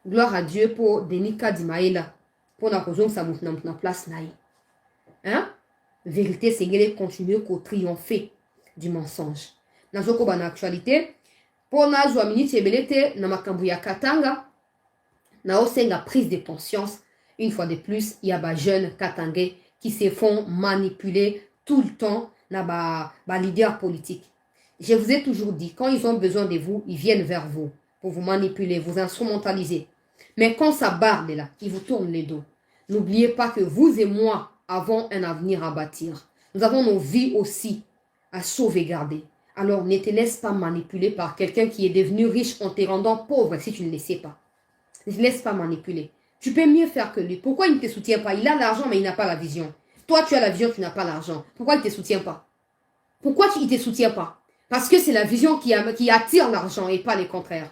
Gloire à Dieu pour Denika Dimaela, pour na kozong sa na place naï. Hein? Vérité, c'est qu'elle continue à triompher du mensonge. Dans une actualité, pour na joie minute ebelete na makambu ya katanga, na osenga prise de conscience. Une fois de plus, il y a des jeunes katangais qui se font manipuler tout le temps na ba leader politique. Je vous ai toujours dit, quand ils ont besoin de vous, ils viennent vers vous pour vous manipuler, vous instrumentaliser. Mais quand ça barde là, qui vous tourne les dos, n'oubliez pas que vous et moi avons un avenir à bâtir. Nous avons nos vies aussi à sauvegarder. Alors ne te laisse pas manipuler par quelqu'un qui est devenu riche en te rendant pauvre si tu ne le sais pas. Ne te laisse pas manipuler. Tu peux mieux faire que lui. Pourquoi il ne te soutient pas? Il a l'argent mais il n'a pas la vision. Toi tu as la vision, tu n'as pas l'argent. Pourquoi il ne te soutient pas? Pourquoi il ne te soutient pas? Parce que c'est la vision qui attire l'argent et pas le contraire.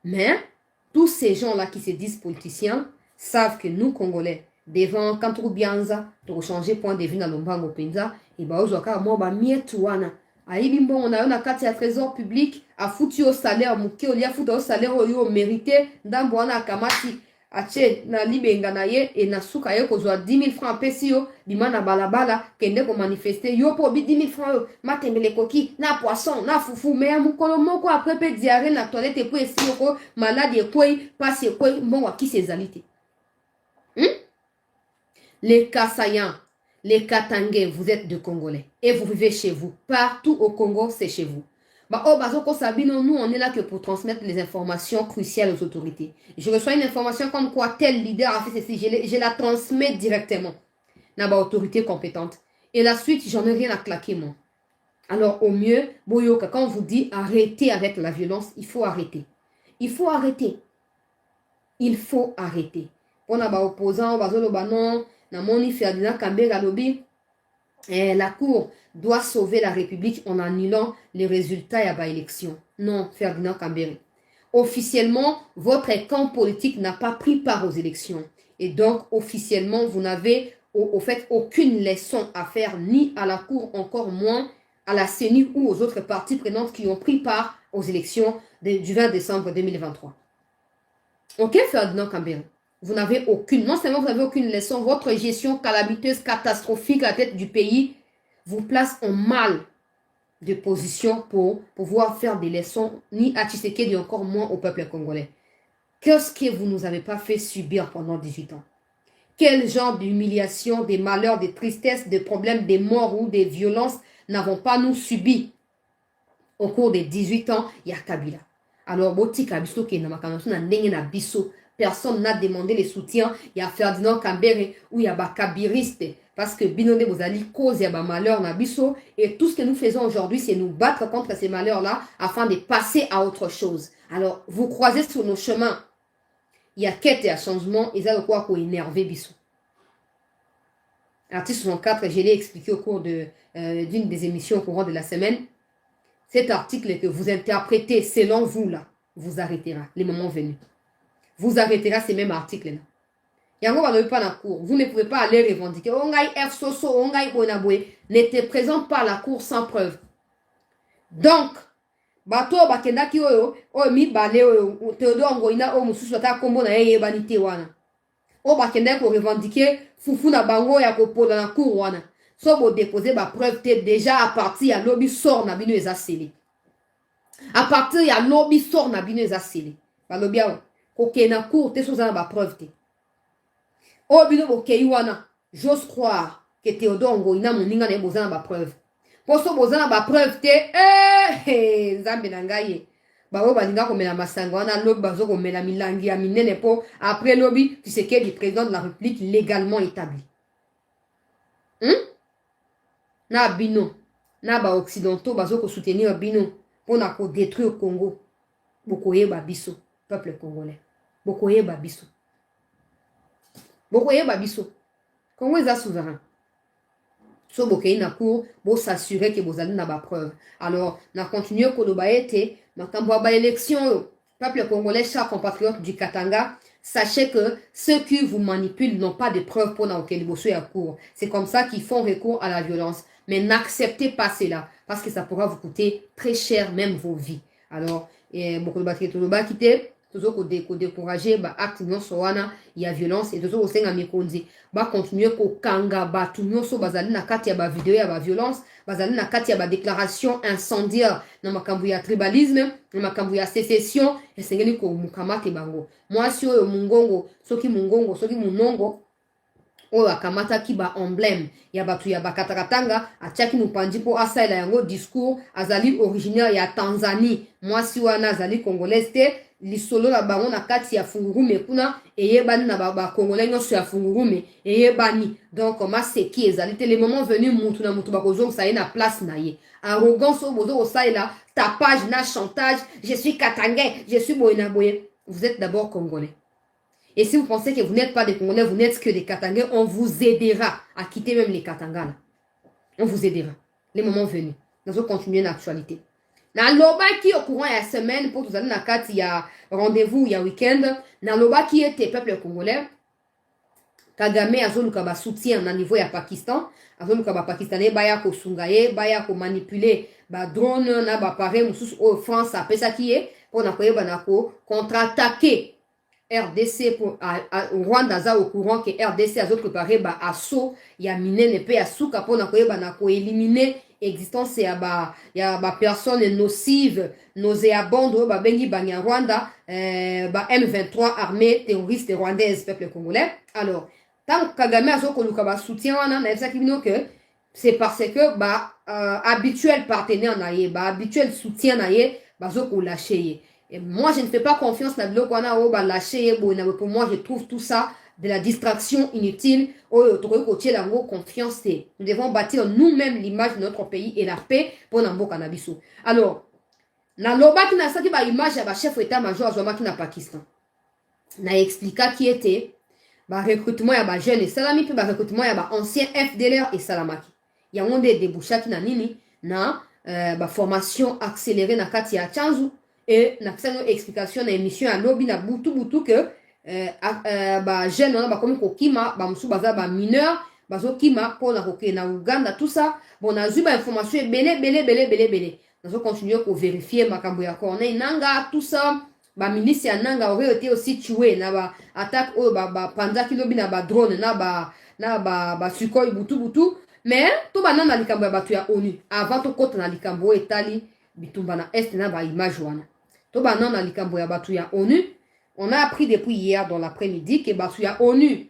Mais tous ces gens-là qui se disent politiciens savent que nous, Congolais, devant Kanturubianza, pour changer point de vue dans l'Ombango Penza, et bah, aujourd'hui, moi, bah, mietuana. Aïe, bon, on a un carte à trésor public, à foutu au salaire, mouké, au lia foutu au salaire, au mérité, dans Boana Kamati, ache, na libenga na ye, et na souka ye, ko 10 000 francs pesio, bima na balabala, kende ko manifester, yo po bi 10 000 francs, matembele koki, na poisson, na foufou, mais à moukolo moko, après, pe diarrhée, na toilette, et puis, si yoko, malade, et puis, passe, et puis, bon, wa qui ses alités. Les Kassayans, les Katangais, vous êtes de Congolais et vous vivez chez vous. Partout au Congo, c'est chez vous. Nous, on est là que pour transmettre les informations cruciales aux autorités. Je reçois une information comme quoi tel leader a fait ceci, je la transmets directement à l'autorité compétente. Et la suite, j'en ai rien à claquer, moi. Alors, au mieux, Boyoka, quand on vous dit arrêtez avec la violence, il faut arrêter. Il faut arrêter. Il faut arrêter. On a opposant, non. La Cour doit sauver la République en annulant les résultats à l'élection. Non, Ferdinand Kambere. Officiellement, votre camp politique n'a pas pris part aux élections. Et donc, officiellement, vous n'avez au fait aucune leçon à faire, ni à la Cour, encore moins à la CENI ou aux autres parties prenantes qui ont pris part aux élections du 20 décembre 2023. Ok, Ferdinand Kambere? Vous n'avez aucune, non seulement vous n'avez aucune leçon, votre gestion calamiteuse, catastrophique à la tête du pays vous place en mal de position pour pouvoir faire des leçons, ni à Tshisekedi, ni encore moins au peuple congolais. Qu'est-ce que vous ne nous avez pas fait subir pendant 18 ans? Quel genre d'humiliation, des malheurs, des tristesses, des problèmes, des morts ou des violences n'avons pas nous subi au cours des 18 ans? Il y a Kabila. Alors, Botika Biso qui est dans ma biso. Personne n'a demandé les soutiens. Il y a Ferdinand Kambere ou il y a Bakabiriste. Parce que Binonde Bozali cause, il y a malheur na biso. Et tout ce que nous faisons aujourd'hui, c'est nous battre contre ces malheurs-là afin de passer à autre chose. Alors, vous croisez sur nos chemins. Il y a quête et à changement. Et ça, de quoi qu'on énerve biso. Article 64, je l'ai expliqué au cours d'une des émissions au courant de la semaine. Cet article que vous interprétez selon vous, là, vous arrêtera les moments venus. Vous arrêtera ces mêmes articles-là. Yango va pas la cour. Vous ne pouvez pas aller revendiquer. Ongai F Soso, Ongai Bonaboué ne te présente pas à la cour sans preuve. Donc, bato bakenda ki oyo, mi bale oyo, Théodore Ngoina o mususu ata kombo na ye banite wana. O bakenda ko revendiquer fufu na bango ya ko pola na cour wana. So bo déposer ba preuve te déjà à partir ya lobby sort na bino eza scellé. À partir ya lobby sort na bino eza scellé. Ba lobby awo ko ke na cour te so za ba preuve te. O bino bo ke wana, j'ose croire que Théodore Ngoina moninga na bozana ba preuve. Poso bozana ba preuve te nzambe na ngai. Bao balinga komela masanga wana lobi bazo komela milangi ya minene po après lobby tu sais que le président de la République légalement établi. Na bino na ba occidentaux bazo ko soutenir bino pona ko détruire Congo. Bokoyeba biso peuple congolais. Bokoyeba biso. Bokoyeba biso. Congo est souverain. So bokei na cour, bo s'assurer que vous allez na ba preuve. Alors, na continuer ko loba ete, makambo ba élection, peuple congolais, chers compatriotes du Katanga, sachez que ceux qui vous manipulent n'ont pas de preuves pour na auquel bosso ya cour. C'est comme ça qu'ils font recours à la violence. Mais n'acceptez pas cela, parce que ça pourra vous coûter très cher, même vos vies. Alors, beaucoup de batteries, tout le bas quitter. Toujours décourager ba acte nyonso wana ya violence et toujours osenga mikonzi ba continuer ko kanga batu nyonso bazali na kati ya ba vidéo ya ba violence bazali na kati ya ba déclaration incendiaire na makambu ya tribalisme na makambu ya sécession esengeli ko mukamate bango mwasi oyo mungongo soki munongo oyo akamata ki ba emblème ya batu ya bakatakatanga atiaki mupanzi po asaela yango discours azali originaire ya Tanzanie mwasi wana azali congolaise te lisolo la bango na kati ya fungurume kuna eyebani na ba congolais nyonso ya fungurume eyebani donc ma seki ezali te le moment venu mutu na mutu bakozong sa ye na place na ye arrogance au bozo osaela tapage na chantage je suis katangais je suis boyena boye vous êtes d'abord congolais. Et si vous pensez que vous n'êtes pas des Congolais, vous n'êtes que des Katangais, on vous aidera à quitter même les Katangas. On vous aidera. Les moments venus. Nous allons continuer l'actualité. Dans l'oba qui au courant il y a semaine, pour vous aller dans la il y a rendez-vous, il y a week-end. Dans l'oba qui était peuple congolais, Kagame a zolu kaba soutien na niveau ya Pakistan. A zolu kaba Pakistanais, baya ko sungaye, baya ko manipuler, ba drone, na ba pare, musus au France, a pesa qui est, pour na koye banako, contre-attaquer. RDC pour Rwanda za au courant que RDC a préparé ba assaut ya minene pe asuka pona koyeba na ko éliminer existence ya ba personnes nocives nauséabondes ba bengi banya Rwanda ba M23 armée terroriste rwandaise peuple congolais. Alors tant Kagame a ko ba soutien wana na ça kibino que c'est parce que ba habituel partenaire na ye ba habituel soutien na ye ba zo ko lâcher. Et moi, je ne fais pas confiance na bilo kwana o ba lâcher pour moi, je trouve tout ça de la distraction inutile. Confiance. Nous devons bâtir nous-mêmes l'image de notre pays et la paix pour Nambo Kanabiso. Alors, na loba ki na saki ba image ya ba chef état-major azwama ki na Pakistan. Na explica qui était ba recrutement ya ba jeune et salami pe ba recrutement ya ba ancien FDLR et salamaki. Ya onde déboucha ki na nini na ba formation accélérée na kati ya Chanzu. Et na kisano explication na émission à lobby na butu que ba jeune on ba comme kokima ba musu baza ba mineur bazo kima pour na koke na Uganda tout ça bon na zuba information belé nazo continuer ko vérifier makambo ya Corneille Nanga tout ça ba milice ya Nanga aurait été aussi tué na ba attaque o ba panzaki lobby na ba drone na ba Sukhoi butu mais tout ba na likambo ya batu ya ONU avant to kota na likambo etali bitumba na est na ba image wana. Na likambo ya batu ya ONU, on a appris depuis hier dans l'après-midi que batu ya ONU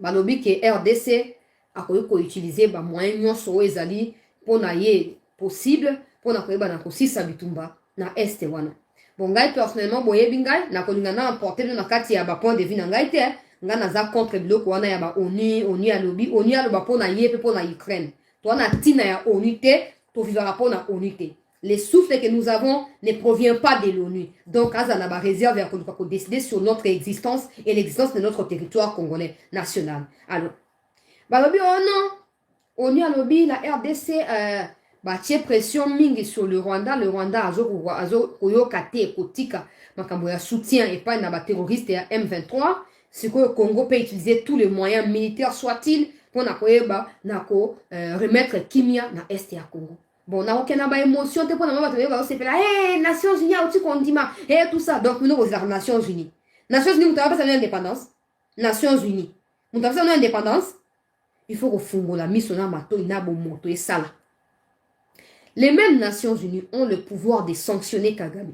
balobi que RDC a ko utiliser ba moyen nyonso ezali pona ye possible pona ko ba na ko sisa bitumba na est wana. Bon ngai personnellement boyebi ngai na ko ngana emporter na kati ya ba point de vue na ngai te ngana za contre bloc wana ya ba ONU ya lobby ONU ya loba pona ye pe pona Ukraine. To na tina ya ONU te to vivra pona ONU te. Les souffles que nous avons ne proviennent pas de l'ONU. Donc, Azanaba réserve à décider sur notre existence et l'existence de notre territoire congolais national. Alors, balobi oh non, ONU a lobby, la RDC tient pression mingi sur le Rwanda azo koyokate kotika makambo ya soutien et pas na ba terroriste ya M23. c'est que le Congo peut utiliser tous les moyens militaires, soit-il, pour remettre Kimia dans l'Est du Congo. Bon, on n'a aucune émotion, c'est pour nous c'est là, hey, Nations Unies, aussi qu'on dit, hey, tout ça. Donc, nous, aux Nations Unies. Nations Unies, vous avez pas l'indépendance. Nations Unies. Vous avez pas l'indépendance. Il faut que vous la mise sur la mato, il n'a pas moto et ça là. Les mêmes Nations Unies ont le pouvoir de sanctionner Kagame.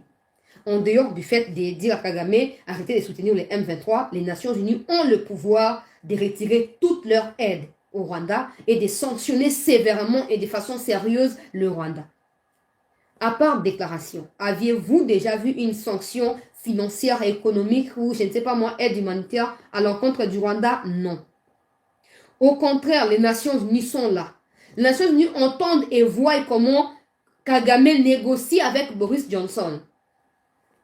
En dehors du fait de dire à Kagame, arrêtez de soutenir les M23, les Nations Unies ont le pouvoir de retirer toute leur aide au Rwanda et de sanctionner sévèrement et de façon sérieuse le Rwanda. À part déclaration, aviez-vous déjà vu une sanction financière et économique ou, je ne sais pas moi, aide humanitaire à l'encontre du Rwanda? Non. Au contraire, les Nations Unies sont là. Les Nations Unies entendent et voient comment Kagame négocie avec Boris Johnson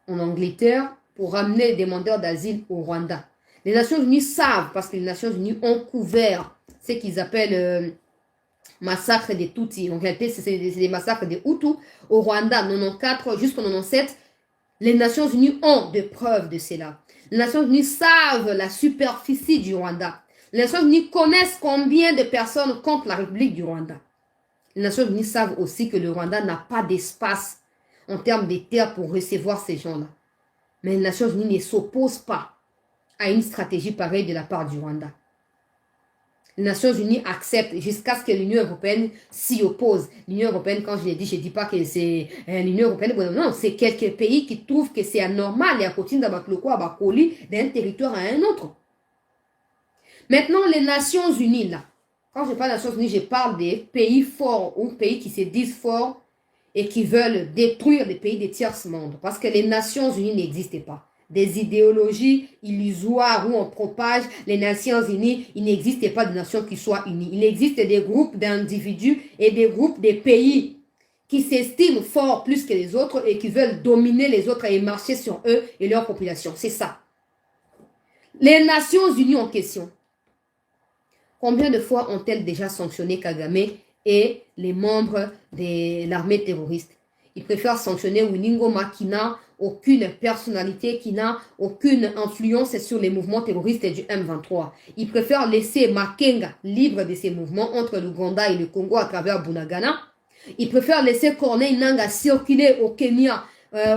en Angleterre pour ramener les demandeurs d'asile au Rwanda. Les Nations Unies savent, parce que les Nations Unies ont couvert ce qu'ils appellent massacre des Tutsis. En réalité, c'est des massacres des Hutus au Rwanda, 94 jusqu'en 97. Les Nations Unies ont des preuves de cela. Les Nations Unies savent la superficie du Rwanda. Les Nations Unies connaissent combien de personnes contre la République du Rwanda. Les Nations Unies savent aussi que le Rwanda n'a pas d'espace en termes de terre pour recevoir ces gens-là. Mais les Nations Unies ne s'opposent pas à une stratégie pareille de la part du Rwanda. Les Nations Unies acceptent jusqu'à ce que l'Union européenne s'y oppose. L'Union européenne, quand je l'ai dit, je ne dis pas que c'est l'Union européenne. Non, c'est quelques pays qui trouvent que c'est anormal et à continuer d'abattre le quoi, à coller d'un territoire à un autre. Maintenant, les Nations Unies, là, quand je parle des Nations Unies, je parle des pays forts ou pays qui se disent forts et qui veulent détruire les pays des tiers-mondes. Parce que les Nations Unies n'existent pas. Des idéologies illusoires où on propage les Nations Unies, il n'existe pas de nations qui soient unies. Il existe des groupes d'individus et des groupes de pays qui s'estiment forts plus que les autres et qui veulent dominer les autres et marcher sur eux et leur population. C'est ça. Les Nations Unies en question. Combien de fois ont-elles déjà sanctionné Kagame et les membres de l'armée terroriste? Ils préfèrent sanctionner Winingoma qui n'a aucune personnalité, qui n'a aucune influence sur les mouvements terroristes du M23. Ils préfèrent laisser Makenga libre de ses mouvements entre l'Ouganda et le Congo à travers Bunagana. Ils préfèrent laisser Corneille Nangaa circuler au Kenya,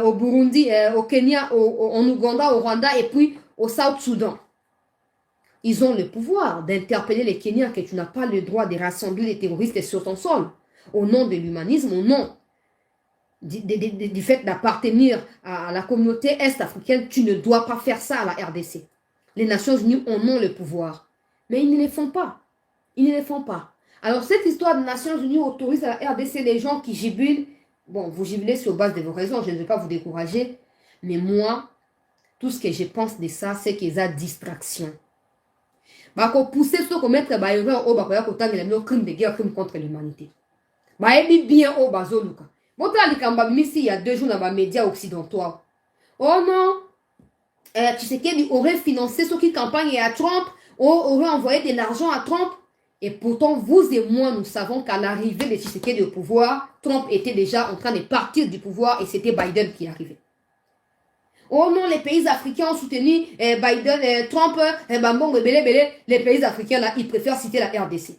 au Burundi, au Kenya, en Ouganda, au Rwanda et puis au South-Soudan. Ils ont le pouvoir d'interpeller les Kenyans que tu n'as pas le droit de rassembler les terroristes sur ton sol. Au nom de l'humanisme, au nom du fait d'appartenir à la communauté est-africaine, tu ne dois pas faire ça à la RDC. Les Nations Unies en ont le pouvoir. Mais ils ne le font pas. Ils ne le font pas. Alors cette histoire des Nations Unies autorise à la RDC les gens qui jubilent. Bon, vous jubilez sur base de vos raisons, je ne vais pas vous décourager. Mais moi, tout ce que je pense de ça, c'est qu'ils ont distraction. Bako pousser ceux qui mettent la erreur au bakoya kotanga le crime de guerre, crime contre l'humanité. Ba ebi bien au bazoluka. Bota likamba misi il y a 2 jours dans les médias occidentaux. Oh non, Tshisekedi aurait financé ceux qui campagnent à Trump, aurait envoyé de l'argent à Trump. Et pourtant, vous et moi, nous savons qu'à l'arrivée de Tshisekedi au pouvoir, Trump était déjà en train de partir du pouvoir et c'était Biden qui arrivait. Oh non, les pays africains ont soutenu Biden, Trump, les pays africains, là, ils préfèrent citer la RDC.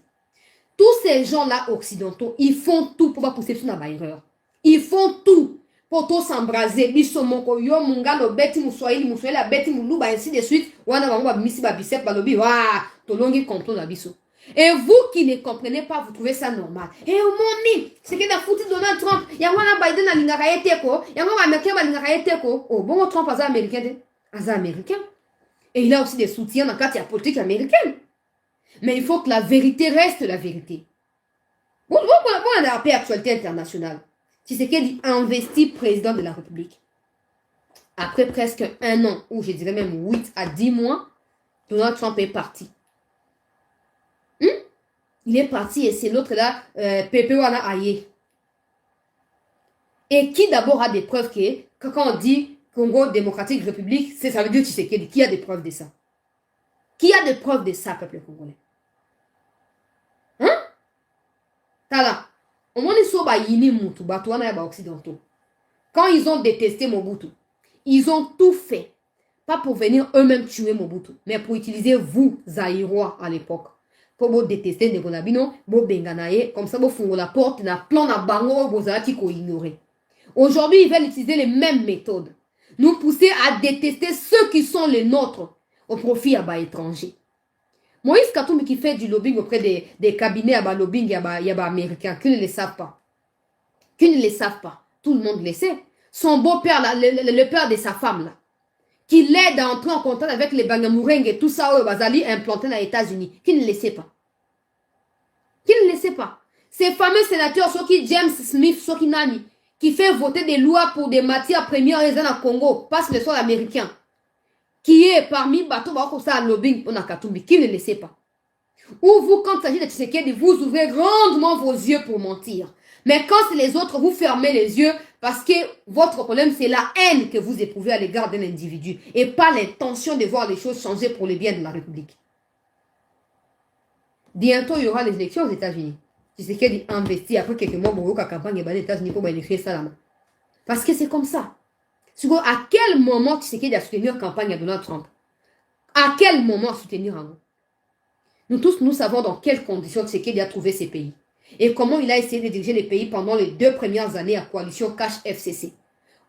Tous ces gens-là occidentaux, ils font tout pour pas pousser sur la erreur. Ils font tout pour tout s'embraser. Bisomoko, yo, mungalo, beti, moussoïli, la beti, moulouba, ainsi de suite. Wana, mamba, misi, babisep, balobi, wa, tolongi, contrôle, la biso. Et vous qui ne comprenez pas, vous trouvez ça normal. Et au monde, c'est que dans foutu Donald Trump, il y a un Biden à l'ingaraïteko, il y a un Américain à l'ingaraïteko. Oh, bon, Trump est américain. Et il a aussi des soutiens dans la politique américaine. Mais il faut que la vérité reste la vérité. Bon, on a la paix actualité internationale. Tshisekedi investi président de la République. Après presque 1 an, ou je dirais même 8 à 10 mois, Donald Trump est parti. Il est parti et c'est l'autre là, Pepe Wana Aye. Et qui d'abord a des preuves que quand on dit Congo démocratique république, ça veut dire Tshisekedi. Qui a des preuves de ça? Qui a des preuves de ça, peuple congolais? Hein? Tala. Au moins, ils sont yini Moutou, Batouana et occidentaux. Quand ils ont détesté Mobutu, ils ont tout fait Pas pour venir eux-mêmes tuer Mobutu, mais pour utiliser vous, Zaïrois, à l'époque. Pour vous détester Negonabino, vous benganaye, comme ça vous fungez la porte, na plan na bango, vous allez ignorer. Aujourd'hui, ils veulent utiliser les mêmes méthodes. Nous pousser à détester ceux qui sont les nôtres au profit à bas étrangers. Moïse Katumbi qui fait du lobbying auprès des cabinets à bas lobbying, il y a bas américains, qui ne les savent pas. Qui ne les savent pas. Tout le monde le sait. Son beau-père, le père de sa femme, là, qui l'aide à entrer en contact avec les Banyamureng et tout ça, au Bazali, implanté dans les États-Unis. Qui ne le sait pas. Qui ne le sait pas. Ces fameux sénateurs, Soki James Smith, Soki Nani, qui fait voter des lois pour des matières premières en Congo, passe le sol américain, qui est parmi bateaux comme ça à lobbying pour Nakatumbi, qui ne le sait pas. Ou vous, quand il s'agit de Tshisekedi, vous ouvrez grandement vos yeux pour mentir. Mais quand c'est les autres, vous fermez les yeux parce que votre problème, c'est la haine que vous éprouvez à l'égard d'un individu et pas l'intention de voir les choses changer pour le bien de la République. Bientôt, il y aura les élections aux États-Unis. Tshisekedi investit après quelques mois pour la campagne aux États-Unis pour écrire ça. Parce que c'est comme ça. À quel moment Tshisekedi a soutenu la campagne à Donald Trump? À quel moment soutenir un mot? Nous tous, nous savons dans quelles conditions Tshisekedi a trouvé ces pays. Et comment il a essayé de diriger les pays pendant les 2 premières années à coalition Cash FCC.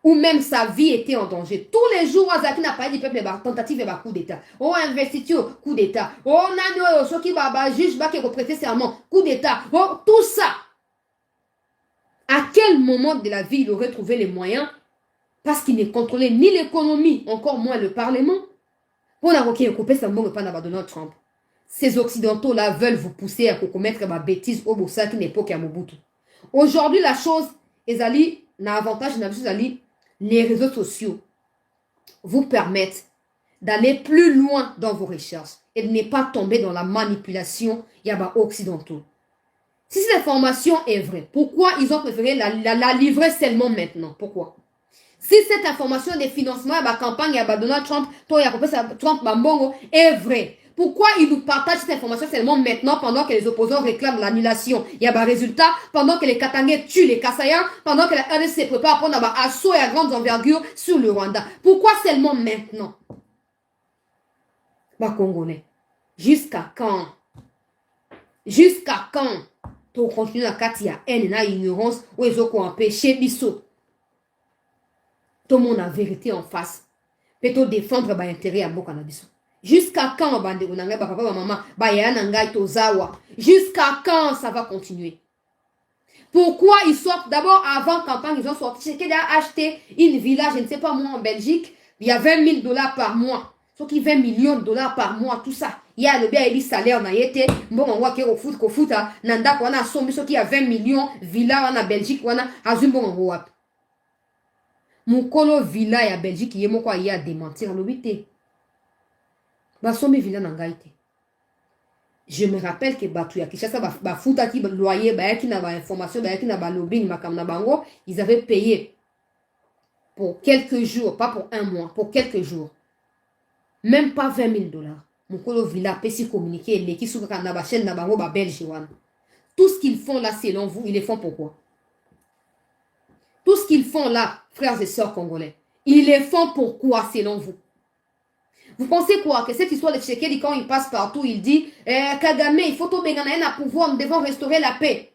Où même sa vie était en danger. Tous les jours, Azaki n'a pas dit peuple, tentative et coup d'État. Oh, investiture, coup d'État. Oh, nano, Soki Baba, juge, qui a prêté serment, coup d'État. Oh, tout ça. À quel moment de la vie il aurait trouvé les moyens? Parce qu'il ne contrôlait ni l'économie, encore moins le Parlement. Pour la roquer, couper sa mot, pas Donald Trump. Ces Occidentaux-là veulent vous pousser à commettre ma bêtise au Bossa qui n'est pas qu'à Mobutu. Aujourd'hui, la chose, Ezali, n'a avantage, les réseaux sociaux vous permettent d'aller plus loin dans vos recherches et de ne pas tomber dans la manipulation occidentaux. Si cette information est vraie, pourquoi ils ont préféré la livrer seulement maintenant? Pourquoi? Si cette information des financements à la campagne à Donald Trump, est vraie, pourquoi ils nous partagent cette information seulement maintenant pendant que les opposants réclament l'annulation? Il y a un résultat, pendant que les Katangais tuent les Kassayans, pendant que la RDC se prépare à prendre un assaut et à grande envergure sur le Rwanda. Pourquoi seulement maintenant? Congolais, jusqu'à quand? Jusqu'à quand? Pour continuer à Katia, haine et ignorance, ou ils ont empêché Bissot. Tout le monde a vérité en face. Peut-on défendre l'intérêt à Bokanabiso? Jusqu'à quand, jusqu'à quand ça va continuer? Pourquoi ils sortent? D'abord, avant campagne, ils ont sorti. C'est qu'il a acheté une villa, je ne sais pas moi, en Belgique. Il y a 20 000 $ par mois. Sauf qu'il 20 millions de $ par mois, tout ça. Il y a le bien, il salaire, on a été. Bon, on voit qu'il y a au foot, nanda, on a sommet, sauf qu'il y a 20 millions, villa, en Belgique, on a azumbo, on voit. Mukolo villa ya Belgique yemo kwa ya démentir l'obité. Basombe villa nangaite. Je me rappelle que batu ya Kishasa ba futa ki loyer ba ki na ba information ba ki na ba lobbying makam na bango, ils avaient payé pour quelques jours, pas pour un mois, pour quelques jours. Même pas 20 000 $. Mukolo villa pesi communiquer les qui souka na ba chaîne na bango ba belge wana. Tout ce qu'ils font là selon vous, ils le font pourquoi? Tout ce qu'ils font là, frères et sœurs congolais, ils le font pourquoi selon vous? Vous pensez quoi? Que cette histoire de Tshisekedi, quand il passe partout, il dit Kagame, il faut tomber dans un pouvoir, nous devons restaurer la paix.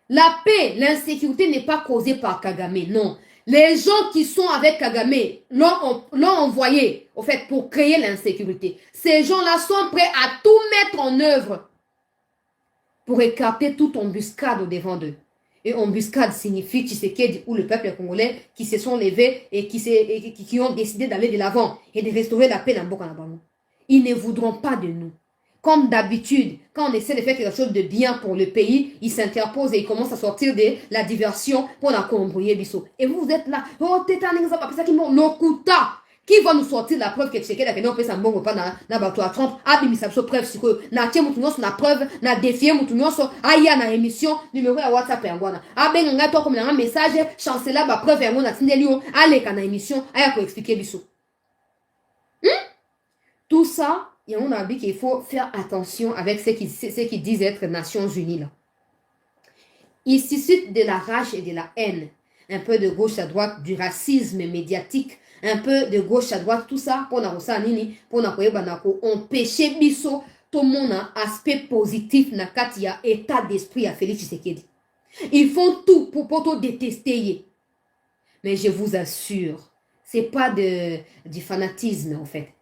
La paix, l'insécurité n'est pas causée par Kagame, non. Les gens qui sont avec Kagame l'ont envoyé, au fait, pour créer l'insécurité. Ces gens-là sont prêts à tout mettre en œuvre pour écarter toute embuscade au devant d'eux. Et embuscade signifie Tshisekedi ou le peuple congolais qui se sont levés et qui ont décidé d'aller de l'avant et de restaurer la paix dans Bokanabano. Ils ne voudront pas de nous. Comme d'habitude, quand on essaie de faire quelque chose de bien pour le pays, ils s'interposent et ils commencent à sortir de la diversion pour la combrouiller Bissot. Et vous êtes là, oh, t'es un exemple, c'est ça qui m'ont l'okuta. Qui va nous sortir la preuve que Tshisekedi a fait non peut s'en bon pas na bateau à Trump a mis sa preuve c'est que na tie mutu nyonso na preuve na défier mutu nyonso aya na émission numéro ya WhatsApp yangwana a ben nga to comme na message chancela ba preuve yango na tindeli o aleka na émission aya ko expliquer biso. Tout ça, on a dit qu'il faut faire attention avec ce qui disent être Nations Unies là. Il suscite de la rage et de la haine, un peu de gauche à droite, du racisme médiatique, un peu de gauche à droite, tout ça, pour empêcher biso, tout le monde a aspect positif, na katia, état d'esprit à Félix Tshisekedi. Ils font tout pour te détester. Mais je vous assure, c'est pas du fanatisme en fait.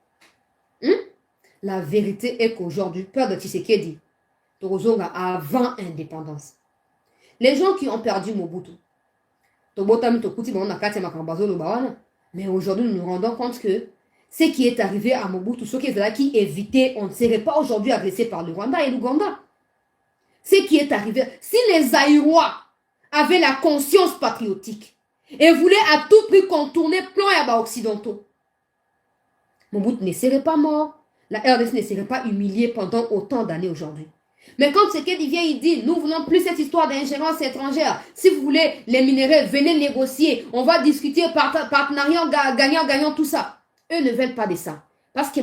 La vérité est qu'aujourd'hui, peur de Tshisekedi, Torozonga avant indépendance. Les gens qui ont perdu Mobutu, mais aujourd'hui, nous nous rendons compte que ce qui est arrivé à Mobutu, ce qui est là, qui évitait, on ne serait pas aujourd'hui agressé par le Rwanda et l'Ouganda. Ce qui est arrivé, si les Aïrois avaient la conscience patriotique et voulaient à tout prix contourner plan et abat occidentaux, Mobutu ne serait pas mort. La RDC ne serait pas humiliée pendant autant d'années aujourd'hui. Mais quand Tshisekedi vient, il dit, nous voulons plus cette histoire d'ingérence étrangère. Si vous voulez les minéraux, venez négocier. On va discuter partenariat gagnant, tout ça. Eux ne veulent pas de ça. Parce que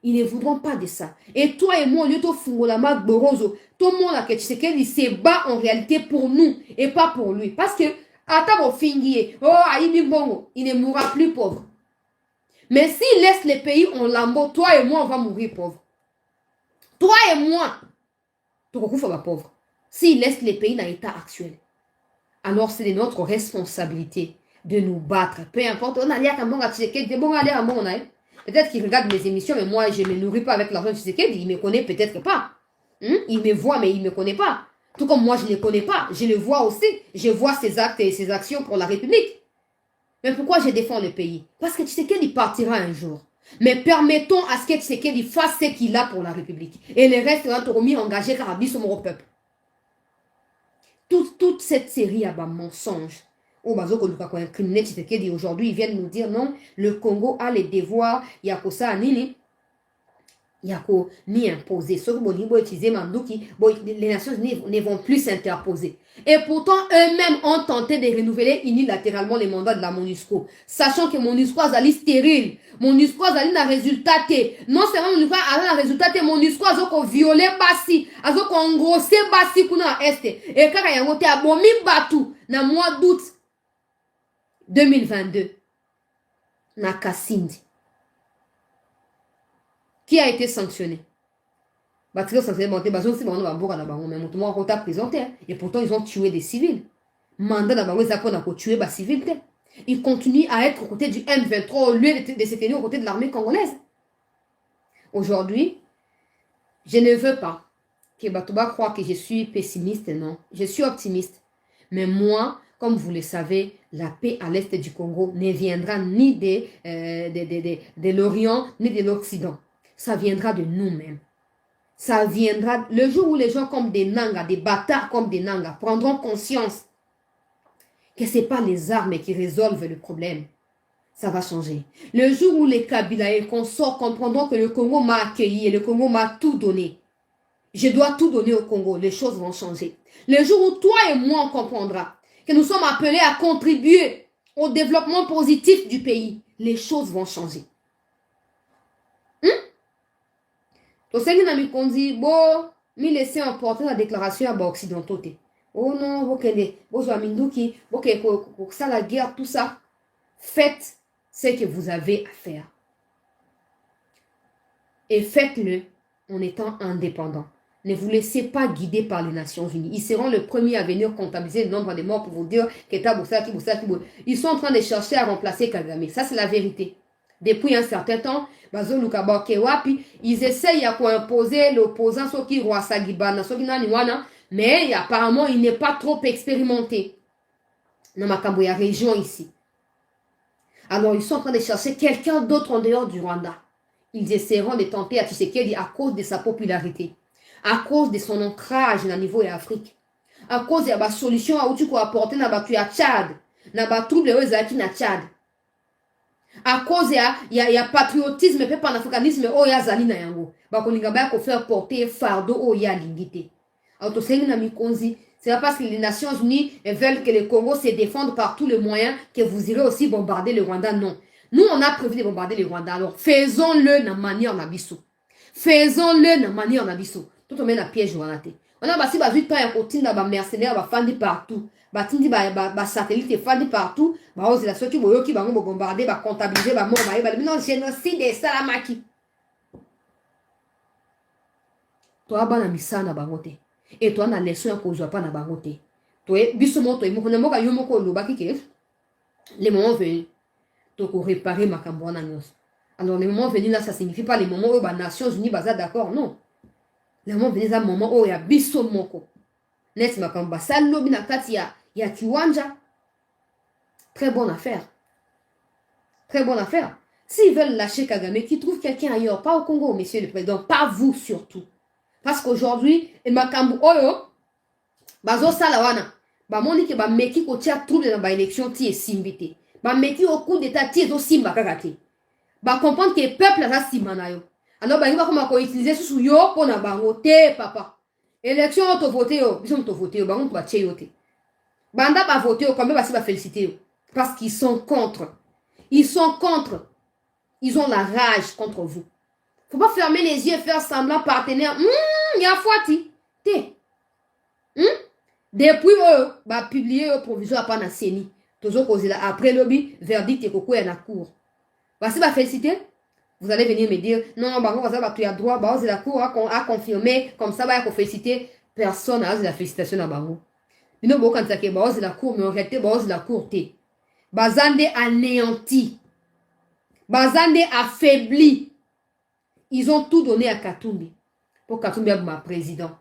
ils ne voudront pas de ça. Et toi et moi, tout le monde a que Tshisekedi se bat en réalité pour nous et pas pour lui. Parce que, il ne mourra plus pauvre. Mais s'il laisse les pays en lambeau, toi et moi, on va mourir pauvres. Toi et moi, tu vas pauvre. S'il laisse les pays dans l'état actuel, alors c'est de notre responsabilité de nous battre. Peu importe, on a l'air à mon peut-être qu'il regarde mes émissions, mais moi, je ne me nourris pas avec l'argent de Tshisekedi. Il ne me connaît peut-être pas. Il me voit, mais il ne me connaît pas. Tout comme moi, je ne le connais pas. Je le vois aussi. Je vois ses actes et ses actions pour la République. Mais pourquoi je défends le pays? Parce que Tshisekedi partira un jour. Mais permettons à ce que Tshisekedi fasse ce qu'il a pour la République. Et le reste va être remis engagé car à son peuple. Toute cette série a un mensonge. Aujourd'hui, ils viennent nous dire non, le Congo a les devoirs, il y a que ça, nini. Il y a ni imposer. Les Nations Unies ne vont plus s'interposer. Et pourtant, eux-mêmes ont tenté de renouveler unilatéralement les mandats de la MONUSCO. Sachant que MONUSCO a stérile. MONUSCO a un résultat. Non seulement MONUSCO a un résultat, MONUSCO a violé Bassi. A engrossé Bassi kuna Est. Et quand il y a un abomi Batou, dans le mois d'août 2022, na Kassindi. Qui a été sanctionné? Et pourtant, ils ont tué des civils. Ils continuent à être aux côtés du M23 au lieu de se tenir aux côtés de l'armée congolaise. Aujourd'hui, je ne veux pas que Batouba croie que je suis pessimiste, non. Je suis optimiste. Mais moi, comme vous le savez, la paix à l'est du Congo ne viendra ni de l'Orient, ni de l'Occident. Ça viendra de nous-mêmes. Ça viendra le jour où les gens comme des Nangas, des bâtards comme des Nangas, prendront conscience que ce n'est pas les armes qui résolvent le problème. Ça va changer. Le jour où les Kabila et consorts comprendront que le Congo m'a accueilli et le Congo m'a tout donné. Je dois tout donner au Congo. Les choses vont changer. Le jour où toi et moi on comprendra que nous sommes appelés à contribuer au développement positif du pays, les choses vont changer. Tosengi na mikondi bo mi laisser emporter la déclaration à occidentaux. Oh non, bokende, bozo aminduki, boke ça la guerre, tout ça. Faites ce que vous avez à faire. Et faites-le en étant indépendant. Ne vous laissez pas guider par les Nations Unies. Ils seront les premiers à venir comptabiliser le nombre de morts pour vous dire que ils sont en train de chercher à remplacer Kagame. Ça, c'est la vérité. Depuis un certain temps, ils essayent à imposer l'opposant mais apparemment il n'est pas trop expérimenté dans ma région ici. Alors ils sont en train de chercher quelqu'un d'autre en dehors du Rwanda. Ils essaieront de tenter à Tshisekedi à cause de sa popularité, à cause de son ancrage au niveau de l'Afrique, à cause de la solution à où tu peux apporter dans le Tchad, dans le trouble de Tchad. À cause il y a patriotisme et panafricanisme oh ya zali na yango bakolinga ba ko faire porter fardeau oh ya lingité. Alors c'est pas parce que les Nations Unies veulent que le Congo se défende par tous les moyens que vous irez aussi bombarder le Rwanda. Non, nous on a prévu de bombarder le Rwanda, alors faisons-le de manière nabiso. Faisons-le de manière nabiso. Tout on met la piège on a basi bazuit pas ya kotinda ba mercenaires ba fandi partout. batindi ba satellite fadi partout ba ozela soki boyoki bango bo bombarder ba comptabiliser ba mort ba non génocide et salamaki toi bana misana bango te et toi na leçon ya kozwa pa na bango te toi biso moto imoko na moka yo moko lobaki ke les moments venus to réparer makambo wana nyonso. Alors les moments venus là ça signifie pas les moments où ba Nations Unies baza d'accord non. Les moments venus là moment où ya biso moko net makambo basali lobi na kati ya kiwanja. Très bonne affaire. Très bonne affaire. S'ils veulent lâcher Kagame, qu'ils trouvent quelqu'un ailleurs, pas au Congo, monsieur le président, pas vous surtout. Parce qu'aujourd'hui, et makambo oyo, bazo salawana, ba moni ke ba meki ko tia trouble dans ba élection ti esimbité. Ba meki au coup d'état ti ezo simba kakate. Ba comprendre que peuple a simba na yo. Alors ba va ko utiliser sous yo pour na bango te papa. Élection to voter yo, biso to voter yo, ba on ba tie yo te. Banda ba voter yo, combien ba si ba féliciter yo. Parce qu'ils sont contre. Ils sont contre. Ils ont la rage contre vous. Faut pas fermer les yeux et faire semblant partenaire. Il y a fouati. Depuis eux, bah publier au provisoire pas na CENI. Toujours causé là. Après lobby, verdict et coco est la cour. Bah si bah féliciter, vous allez venir me dire non, bah on va tu as droit, bah la cour a confirmé comme ça bah féliciter. Personne n'a la félicitation à bango. Mais non, bon quand ça que bah la cour mais arrêtez bah la cour té. Bazande anéanti. Bazande affaibli. Ils ont tout donné à Katumbi. Pour Katumbi ma président.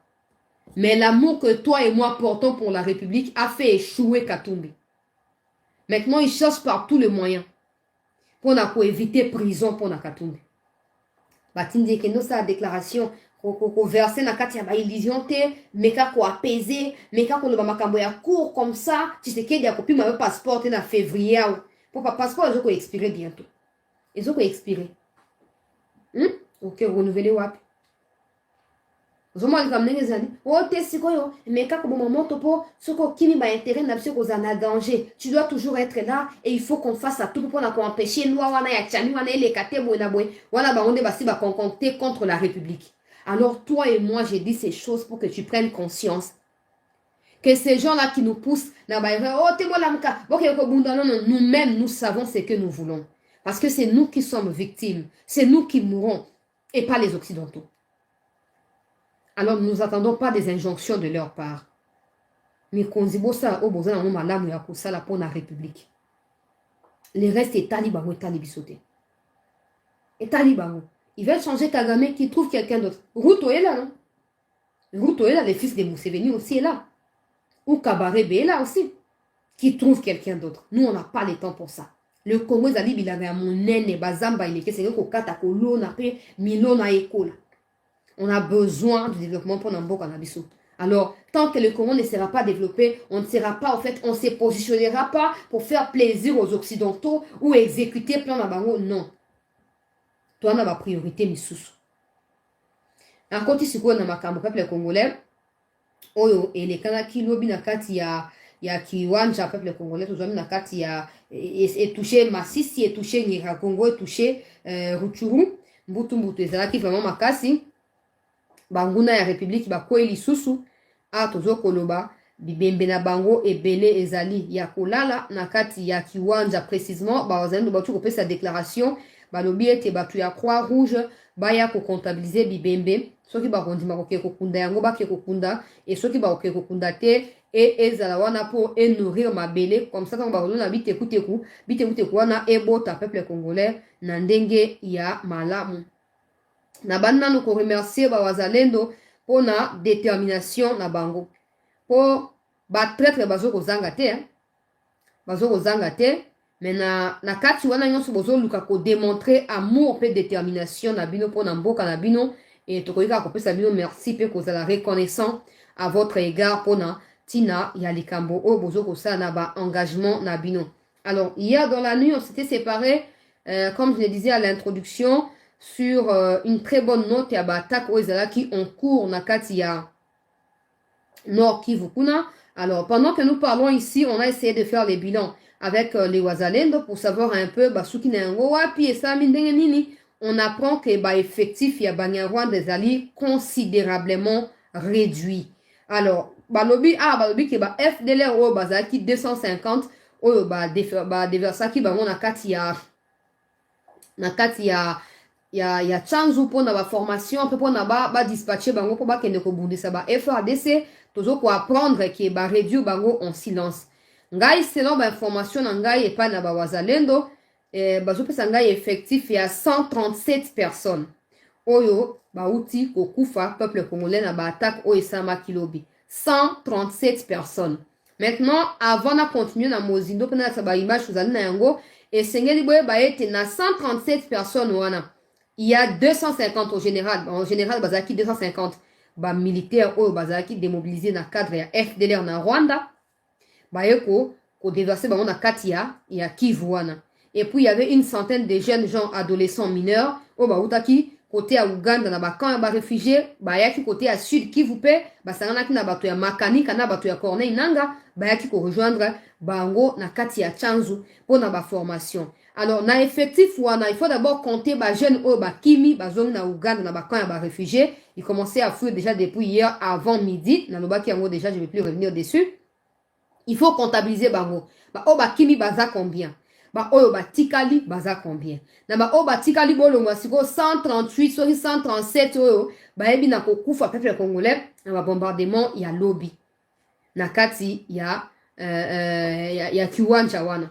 Mais l'amour que toi et moi portons pour la République a fait échouer Katumbi. Maintenant, ils cherchent par tous les moyens pour éviter prison pour Katumbi. Batindi que nous sa déclaration ko verser na kati ya ba illusion te, meka ko apaiser, meka ko loba makambo ya court comme ça, tu sais qu'il y a copie ma passeport en février pour pas passeport ils ont expirer bientôt. Ils ont expirer. OK, renouveler wapi. Zoma likamnenge zali. Oh te sikoyo, meka ko moment topo soko kimi ba intérêt na biso ko zana danger. Tu dois toujours être là et il faut qu'on fasse à tout pour empêcher loi wana ya tchani wana ele kate boy na boy. Wana ba onde basi ba concocter contre la République. Alors toi et moi, j'ai dit ces choses pour que tu prennes conscience que ces gens-là qui nous poussent, nous-mêmes, nous savons ce que nous voulons. Parce que c'est nous qui sommes victimes. C'est nous qui mourrons et pas les Occidentaux. Alors, nous n'attendons pas des injonctions de leur part. Mais pour la République. Le reste est taliban et talibisoté. Et taliban. Ils veulent changer Kagame qui trouve quelqu'un d'autre. Ruto est là, non? Ruto est là, le fils de Museveni aussi est là. Ou Kabarebe est là aussi. Qui trouve quelqu'un d'autre. Nous, on n'a pas le temps pour ça. Le Congo, il avait un monnaie, bazamba, il est c'est kokata kolona pe milona ekola. On a besoin de développement pour Nambo Kanabiso. Alors, tant que le Congo ne sera pas développé, on ne sera pas, en fait, on ne se positionnera pas pour faire plaisir aux Occidentaux ou exécuter plan Nabango. Non. Toi, on a ma priorité, misusu. En côté, si on a ma cambo peuple congolais, oyo, et les kanaki lobi na kati ya kiwanja peuple congolais, tout na kati ya, et touché Massisi, et touché Nira Congo, et touché Rutshuru, mbutu, ezalaki vraiment makasi, banguna ya république, ba koeli susu, a tozo koloba, bibembe na bango, ebele ezali, ya kolala, na kati ya kiwanja précisément, ba ozalendo batu kopé sa déclaration, balobi ete batu ya croix rouge baya ko comptabiliser bibembe soki ba kondima ko ke kokunda yango ba ke kokunda et soki ba ko kokunda te et ezala wana pour nourrir mabele comme ça quand ba na bitekuteku wana ebota peuple congolais na ndenge ya malamu na banda no ko remercier ba wazalendo pona détermination na bango po ba traître bazo ko zanga te mais na kati wana nyonso bozo luka ko démontrer amour pe détermination na bino pour na mboka na bino et tokoyika ko pesa bino merci pe ko la reconnaissant à votre égard pour na tina ya likambo o bozo ko sa na ba engagement na bino. Alors hier dans la nuit on s'était séparés comme je le disais à l'introduction sur une très bonne note ya ba attaque o ezala qui en cours na kati ya Nord Kivu kuna. Alors pendant que nous parlons ici on a essayé de faire les bilans avec les Wazalendo pour savoir un peu on apprend que effectif ya Banyarwanda des alliés considérablement réduit. Alors balobi balobi ke ba FDLR o bazaki 250 oyo ba déversaki bango na kati ya chanzu pona ba formation pe pona ba dispatcher bango po ba kende ko bundisa ba FRDC tozo ko apprendre ke ba réduire bango en silence. Ngai selon ba information na ngai epa na ba wazalendo bazo pesa ngai effectif ya 137 personnes. Oyo bauti kokufa peuple congolais na ba attaque oyo esama kilobi. 137 personnes. Maintenant, avant de continuer dans Mozindo, pendant que ba image vous allez na yango, et sengeli boye ba ete na 137 personnes wana. Il y a 250 au général. En général, bazaki 250 ba militaires oyo bazaki démobilisés na cadre ya FDLR na Rwanda. Ba yeko ko déverser ba na kati ya Kivu wana. Et puis il y avait une centaine de jeunes gens adolescents mineurs oyo ba utaki côté à Uganda na ba camp ba réfugiés ba yaki côté à sud Kivu pe ba sangana ki na bato ya Makanika na bato ya Corneille Nanga ba yaki ko rejoindre bango na kati ya Chanzu pour na ba formation. Alors na effectif wana il faut d'abord compter ba jeunes oyo ba kimi ba zone na Uganda na ba camp ya ba réfugiés, ils commençaient à fuir déjà depuis hier avant midi na lobaki yango déjà je vais plus revenir dessus. Il faut comptabiliser bango. Ba o ba kimi baza combien? Ba oyo ba tikali baza combien? Na ba o ba tikali bolongwa siko 138 soki 137 oyo ba yebi na kokufa peuple congolais na ba bombardement ya lobby. Na kati ya kiwanja wana.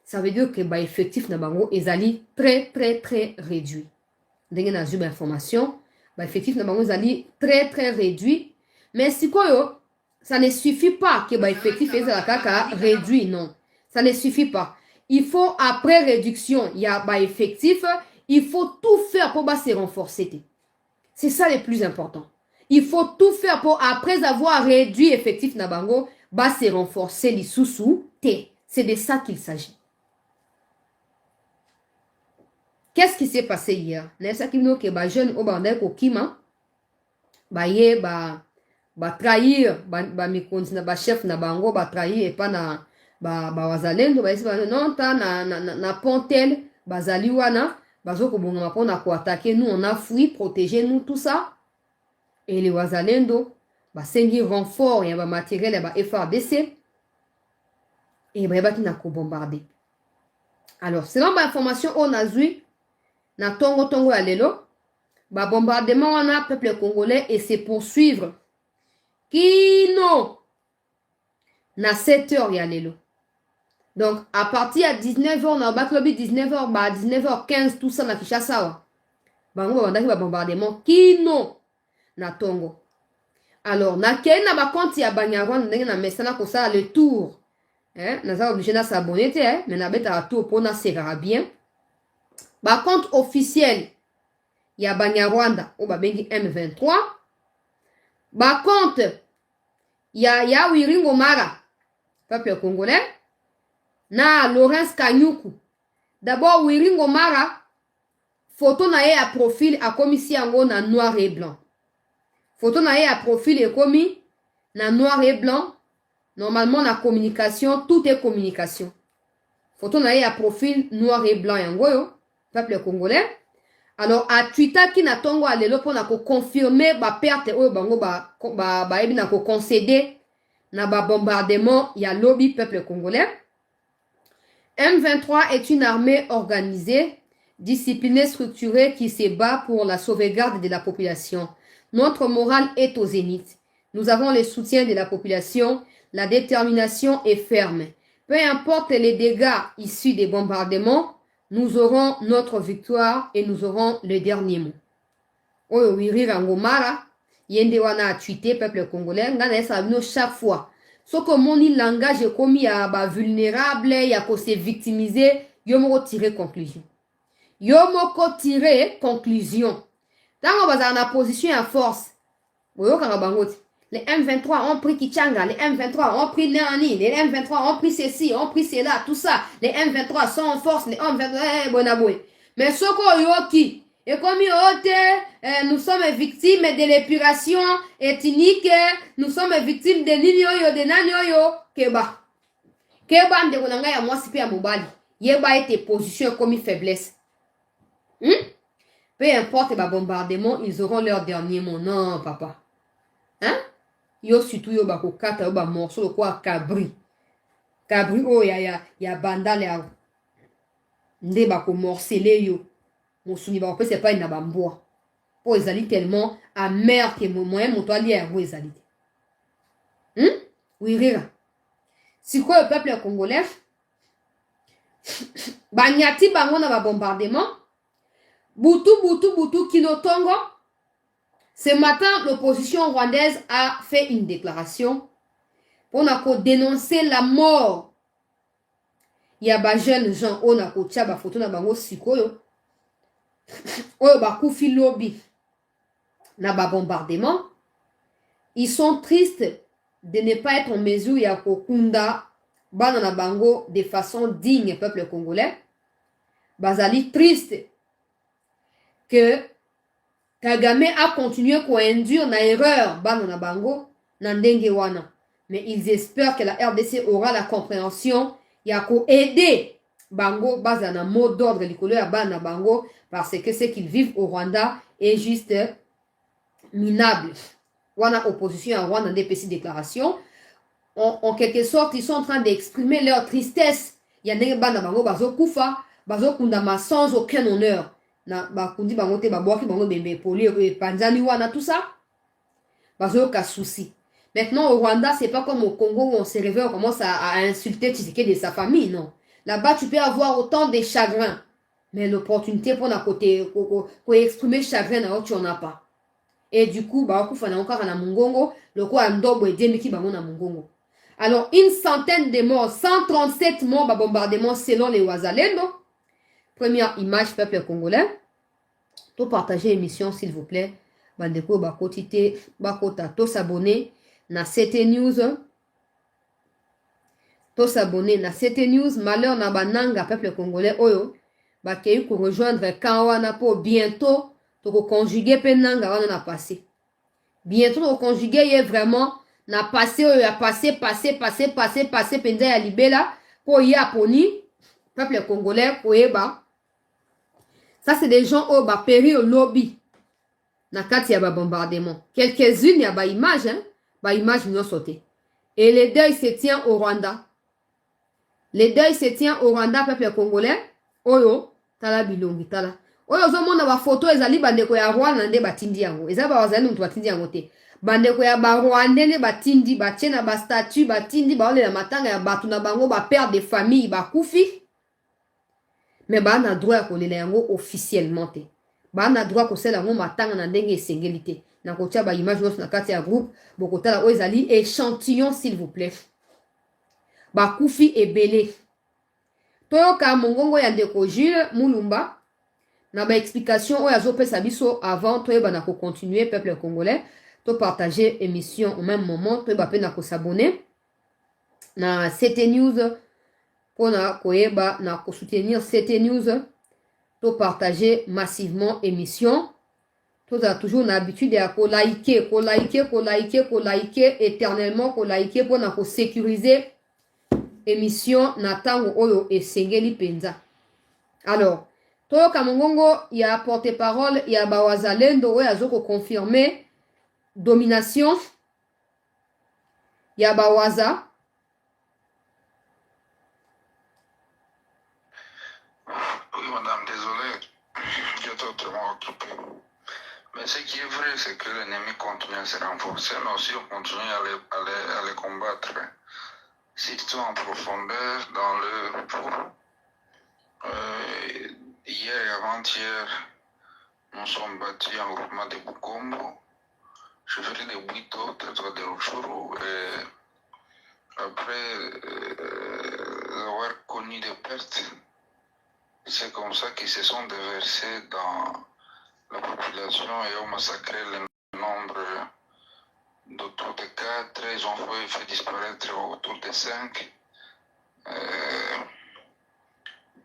Ça veut dire que ba effectif na bango ezali très réduit. Ndenge na zuba information, ba effectif na bango ezali très réduit. Mais sikoyo ça ne suffit pas que ba effectif ezala kaka réduit, non. Ça ne suffit pas. Il faut, après réduction, il y a bah, effectif, il faut tout faire pour bah, se renforcer. C'est ça le plus important. Il faut tout faire pour, après avoir réduit effectif Nabango, bah, se renforcer les sous-sous. C'est de ça qu'il s'agit. Qu'est-ce qui s'est passé hier? N'est-ce pas que bah, jeune au bandé kokima, bah, ye, bah, trahir, bah, mi chef Nabango, bah, trahir et pas na. Wazalendo baisi ba non ta na pontel bazali wana bazoko bonga pona ko attaquer, nous on a fui protéger nous tout ça, et les wazalendo basengi renfort ya ba matériel ya ba FRDC et ba na ko bombarder. Alors selon ba information on a vu na tongo ya lelo ba bombardement wana peuple congolais et se poursuivre kino na 7h ya lelo. Donc, à partir de 19h, on a backlobi 19h, 19h15, tout ça, na Kishasawa. Bango, on a bombardement. Kino, na Tongo. Alors, na kei na bakonti ya Banyarwanda, na mesana ko ça le tour. Na ça obligé na s'abonner, mais na beta à tour pour na serra bien. Par contre, officiel, ya Banyarwanda, ou bengi M23. Par contre, ya Wiringo Mara, peuple congolais. Na Laurence Kanyuku. D'abord, Wiringo Mara, photo na ye à profil a commis si yango na noir et blanc. Photo na ye à profil est commis na noir et blanc. Normalement, na communication, tout est communication. Photo na ye à profil noir et blanc yango yo, peuple congolais. Alors, à Twitter qui na tongo a lelo pour na ko confirmer ba perte oyo bango ba ebi na ko concéder na ba bombardement ya lobby peuple congolais. M23 est une armée organisée, disciplinée, structurée qui se bat pour la sauvegarde de la population. Notre morale est au zénith. Nous avons le soutien de la population, la détermination est ferme. Peu importe les dégâts issus des bombardements, nous aurons notre victoire et nous aurons le dernier mot. Oyo Wiringo Mara, yende wana a tweeté peuple congolais, ngana sa vino chaque fois. Ce que mon langage est commis à vulnérable, il y a qu'on s'est victimisé, yo moko tirer conclusion. Yo moko tirer conclusion. Tant qu'on va en position à force, les M23 ont pris Kichanga, les M23 ont pris Néani, les M23 ont pris ceci, ont pris cela, tout ça. Les M23 sont en force, les M23, bonaboué. Mais ce qu'on yo qui? Et comme nous sommes victimes de l'épuration ethnique, nous sommes victimes de l'ignoyo, de nanyoyo, keba. Keba de konanga ya moi sipe ya mobali. Yeba était position comme faiblesse. Peu importe les bombardements, ils auront leur dernier mot. Non, papa. Hein? yo surtout yo bako kata yo ba morceau quoi cabri. Cabri oh ya bandale ya nde bako morceler yo. Mosuni ba pe c'est pas une bamboa. Po ezali tellement amer que moyen moto ali ya ezali. Oui rira. Si quoi le peuple congolais banyati bango na ba bombardement butu kinotongo. Ce matin, l'opposition rwandaise a fait une déclaration pour dénoncer la mort. Il y a des jeunes gens qui ont tia ba photo na bango sikoyo. Oyo ba kufi lobby na ba bombardement. Ils sont tristes de ne pas être en mesure ya kokunda bana na bango de façon digne peuple congolais. Bazali triste que Kagame a continué à induire na erreur bana na bango na ndenge wana. Mais ils espèrent que la RDC aura la compréhension ya ko aider bango baza na mot d'ordre likolo ya bana bango parce que ce qu'ils vivent au Rwanda est juste minable. Wana opposition à Rwanda DPC déclaration. En quelque sorte, ils sont en train d'exprimer leur tristesse. Ya ndenge bana bango bazo kufa, bazo kundama sans aucun honneur. Na bakundi bango te babwaki bango bembe poli panzani wana tout ça. Bazo ka souci. Maintenant au Rwanda, c'est pas comme au Congo où on se réveille, on commence à insulter Tshisekedi de sa famille, non. Là-bas, tu peux avoir autant de chagrin, mais l'opportunité pour pour exprimer chagrin, là, tu en as pas. Et du coup, bah, on a encore na mungongo, le quoi ndobo et demi qui ba na mungongo. Alors, une centaine de morts, 137 morts par bombardement selon les Wazalendo. Première image, peuple congolais. Tout partager l'émission, s'il vous plaît. Bandeko, bakotite, bakota, to s'abonner. Na CT News. To s'abonner. Na CT News, malheur na bananga, peuple congolais, oyo. Bakei pour rejoindre Kawana pour bientôt. To conjuguer penanga, on a passé. Bientôt, to conjuguer, y est vraiment. Na passé, oyo, a passé, penza ya libela. Pour y aponi. Peuple congolais, pour yeba. Ça, c'est des gens qui ont péri au lobby. Na kati ya ba bombardement. Quelques-unes, il y a ba image, hein. Ba image nous ont sauté. Et le deuil se tient au Rwanda. Le deuil se tient au Rwanda, peuple congolais. Oyo, tala bilongi, tala. Oyo, zomona ba photo ezali bandeko ya Rwanda nde batindi yango. Eza ba wazali mutu batindi yango te. Bandeko ya ba Rwanda nde batindi, batie na ba statue, batindi, ba ole na matanga ya batu na bango, ba père de famille, ba kufi. Mais ba na droit ya kolela yango officiellement te. Ba na droit ko sela yango matanga na ndenge esengeli te. Na kotia ba image na kati ya groupe, bokotala oyo ezali échantillon s'il vous plaît. Ba kufi ebele. Toyoka mongongo ya ndeko Jules Mulumba na ba explication oyo azopesa biso avant toyeba na ko continuer peuple congolais, to partager émission au même moment, toyeba pe na ko s'abonner na CT News pona koyeba na ko soutenir CT News, to partager massivement émission. Toi, as toujours l'habitude de liker éternellement, liker pour sécuriser émission Natango Oyo et Sengeli Penza. Alors, toi, Kamongongo, il y a porte-parole, il y a Bawazalendo, il y a Zoko confirmé domination, il y a Bawaza. Oui, madame, désolé, j'étais autrement occupé. Mais ce qui est vrai, c'est que l'ennemi continue à se renforcer, mais aussi on continue à les combattre, surtout en profondeur dans le pour. Hier et avant-hier, nous sommes battus en groupement de Bukombo, chefferie de Bwito, territoire de Ruchuru, et après avoir connu des pertes, c'est comme ça qu'ils se sont déversés dans la population et ont massacré le nombre d'autour de 4, ils ont fait disparaître autour de 5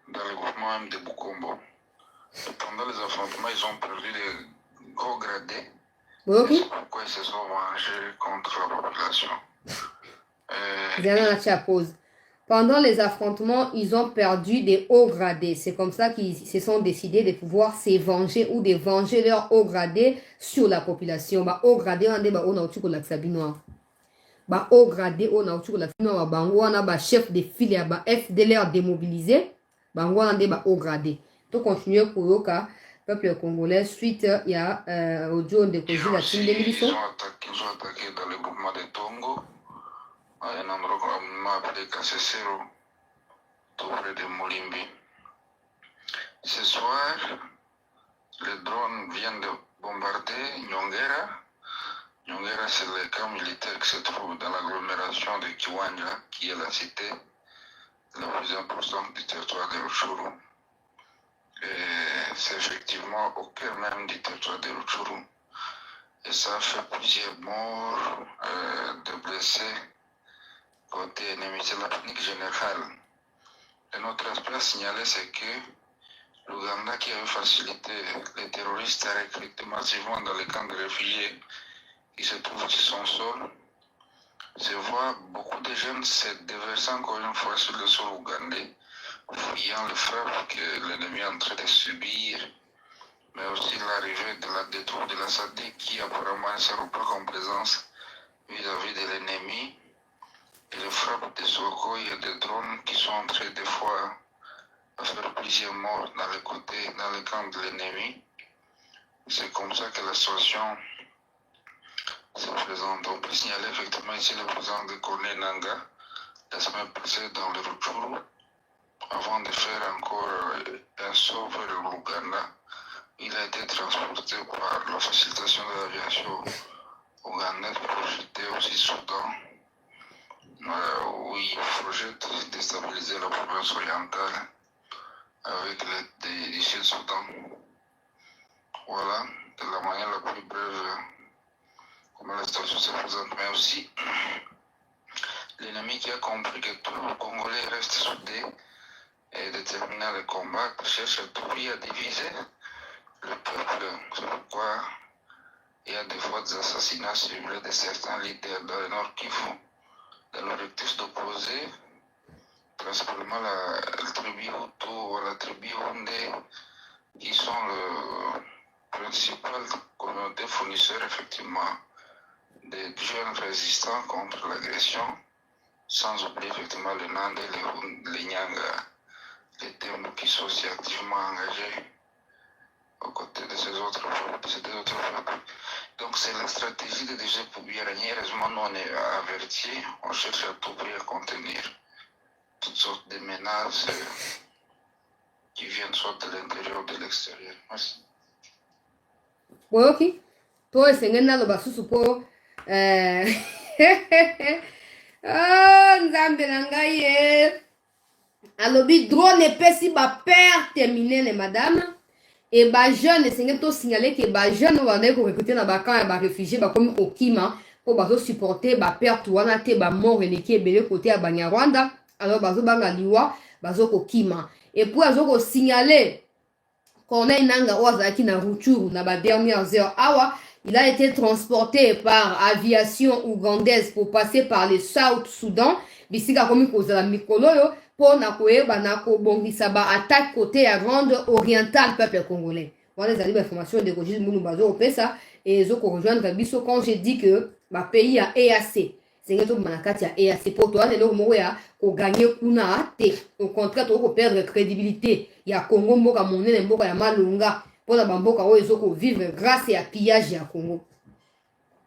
dans le groupement même de Bukombo. Pendant les affrontements, ils ont perdu des gros gradés. Oui. C'est pourquoi ils se sont vengés contre la population. Pause. Pendant les affrontements, ils ont perdu des hauts gradés. C'est comme ça qu'ils se sont décidés de pouvoir se venger ou de venger leurs hauts gradés sur la population. Bah, hauts gradés, on a au-dessus de la noire. ba haut gradé on a sur la fino bango wana ba chef de file ba FDLR démobilisé bango wana nde ba haut gradé to continuer koyoka peuple congolais suite il y a audio de Koji la team de Miliso. Ils ont attaqué dans le groupement de Tongo, à un endroit qu'on a appelé Kassesero, tout près de Molimbi. Ce soir, les drones viennent de bombarder Nyongera. Nyongera, c'est le camp militaire qui se trouve dans l'agglomération de Kiwanja, qui est la cité la plus importante du territoire de Rutshuru. C'est effectivement au cœur même du territoire de Rutshuru. Et ça a fait plusieurs morts, de blessés côté ennemi. C'est la panique générale. Et notre aspect à signaler, c'est que l'Ouganda qui avait facilité les terroristes à recruter massivement dans les camps de réfugiés qui se trouvent sur son sol, se voit beaucoup de jeunes se déversant encore une fois sur le sol ougandais, fuyant le frappe que l'ennemi est en train de subir, mais aussi l'arrivée de la détruite de la SADC qui apparemment ne sera pas en présence vis-à-vis de l'ennemi, et le frappe des Soko, il y a des drones qui sont en train des fois à faire plusieurs morts dans les côtés, dans le camp de l'ennemi. C'est comme ça que la situation se présente. On peut signaler effectivement ici le président de Corneille Nanga la semaine passée dans le Rutshuru, avant de faire encore un saut vers l'Ouganda. Il a été transporté par la facilitation de l'aviation ougandaise projetée aussi Soudan, où il projette de déstabiliser la province orientale avec l'aide du Sud-Soudan. Voilà, de la manière la plus brève comment la situation se présente, mais aussi l'ennemi qui a compris que tout le Congolais reste soudé et déterminé à le combattre, cherche à tout prix à diviser le peuple. C'est pourquoi il y a des fois des assassinats ciblés de certains leaders dans le Nord Kivu, dans l'objectif d'opposer principalement la tribu Hutu ou la tribu Hundé, qui sont le principal communauté fournisseur effectivement des jeunes résistants contre l'agression, sans oublier effectivement le Nande, les Nyanga, les Tembo qui sont aussi activement engagés aux côtés de ces autres peuples. Donc c'est la stratégie de DG Poubia-Régnier. Heureusement, nous on est avertis, on cherche à tout prix à contenir toutes sortes de menaces qui viennent soit de l'intérieur ou de l'extérieur. Merci. Oui, ok. Toi, c'est un basusu po. Nzambe na ngai ye. Alobi drone epesi ba père terminé les madame. Et ba jeune c'est to signaler que ba jeune va ko recruter na ba camp ba réfugié ba comme okima pour ba supporter ba père wana te ba mort et qui belé côté à Banyarwanda. Alors bazo banga liwa bazo kokima. Et pour azo ko signaler Corneille Nanga Ozaki na Rutshuru na ba dernières heures awa, il a été transporté par aviation ougandaise pour passer par le South Soudan. Bisika komi kozala mikolo yo pour na koyeba na ko bongisa ba attaque côté à grande orientale peuple congolais. Voilà les informations de Roger Moulumbazo opesa et zo ko rejoindre biso quand j'ai dit que ba pays a EAC. C'est que tout manakati a EAC pour toi c'est le mot ya ko gagner kuna te. Au contraire to ko perdre crédibilité. Ya Congo mboka monene mboka ya malunga. Pour la bamboka oyo ezoko vivre grâce à pillage ya Congo.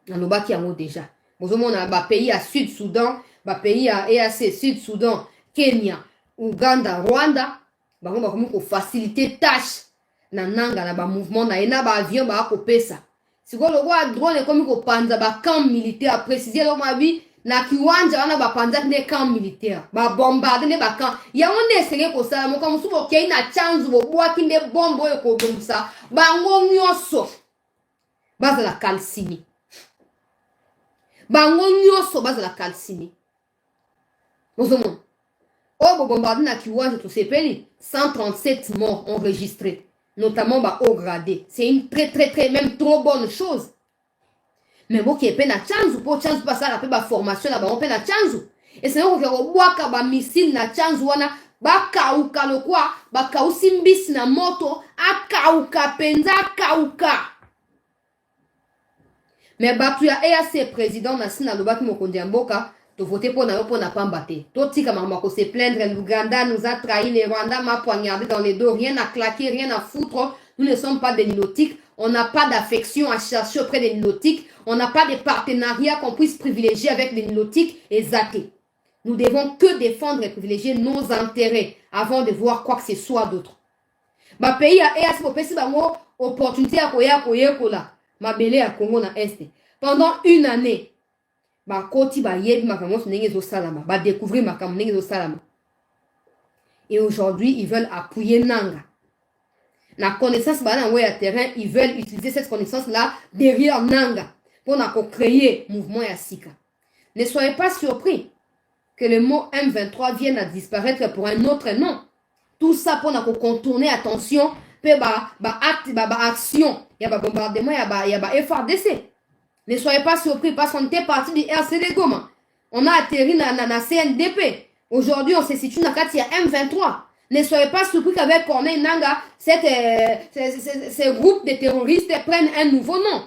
Nanobaki yango déjà. Bozomona ba pays à Sud Soudan, ba pays à EAC Sud Soudan, Kenya, Uganda, Rwanda, bango bakomi ko faciliter tâche na nanga na ba mouvement na ena ba avion ba ko pesa. Sikoyo kwa drone komi ko panza ba camp militaire préciser lo mabi na kiwanja wana ba panza ne camp militaire ba bombarder ne ba camp ya onde senge ko sala mo comme subo kei na chanzu bo bwa kinde bombo e ko bomsa bango nyoso baza la calcini bango nyoso baza la calcini ozomo o bo bombarder na kiwanja to sepeli 137 morts enregistrés notamment ba haut gradé. C'est une très même trop bonne chose. Mais bon qui est na chanzu pour chanzu passer la ba formation là ba on na chanzu et c'est on ko boaka ba missile na chanzu wana ba kauka lokwa ba kausi mbisi na moto akauka penza kauka Mais batu ya EAC président na sina lobaki mokonzi ya mboka to voter pour na pamba te. To tika mama ko se plaindre l'Ouganda nous a trahi, les Rwanda m'a poignardé dans les dos, rien à claquer, rien à foutre. Nous ne sommes pas des nilotiques, on n'a pas d'affection à chercher auprès des nilotiques, on n'a pas de partenariat qu'on puisse privilégier avec les nilotiques et zater. Nous devons que défendre et privilégier nos intérêts avant de voir quoi que ce soit d'autre. Ma pays a EAC pour pesi bango opportunité à koyekola. Ma belé à Congo na Est. Pendant une année, ba koti ba yebi makamos nenge zo salama, ba découvrir makam nenge zo salama. Et aujourd'hui, ils veulent appuyer Nanga. La connaissance ba na à terrain, ils veulent utiliser cette connaissance là derrière Nanga pour créer mouvement ya sika. Ne soyez pas surpris que le mot M23 vienne à disparaître pour un autre nom. Tout ça pour contourner attention pe action, il y a bombardement, il y a FRDC. Ne soyez pas surpris parce qu'on était parti du RCD Goma. On a atterri dans la CNDP. Aujourd'hui, on se situe dans le M23. Ne soyez pas surpris qu'avec Corneille Nanga, ces groupes de terroristes prennent un nouveau nom.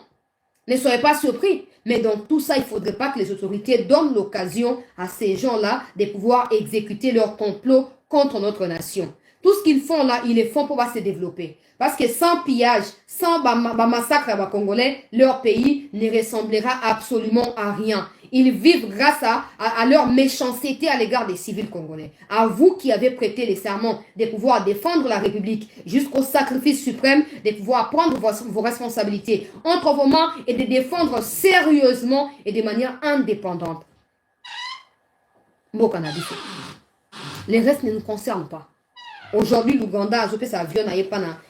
Ne soyez pas surpris. Mais dans tout ça, il ne faudrait pas que les autorités donnent l'occasion à ces gens-là de pouvoir exécuter leur complot contre notre nation. Tout ce qu'ils font là, ils le font pour se développer. Parce que sans pillage, sans massacre à Congolais, leur pays ne ressemblera absolument à rien. Ils vivent grâce à leur méchanceté à l'égard des civils congolais. À vous qui avez prêté les serments de pouvoir défendre la République jusqu'au sacrifice suprême, de pouvoir prendre vos responsabilités entre vos mains et de défendre sérieusement et de manière indépendante. Les restes ne nous concernent pas. Aujourd'hui, l'Ouganda a chopé sa avion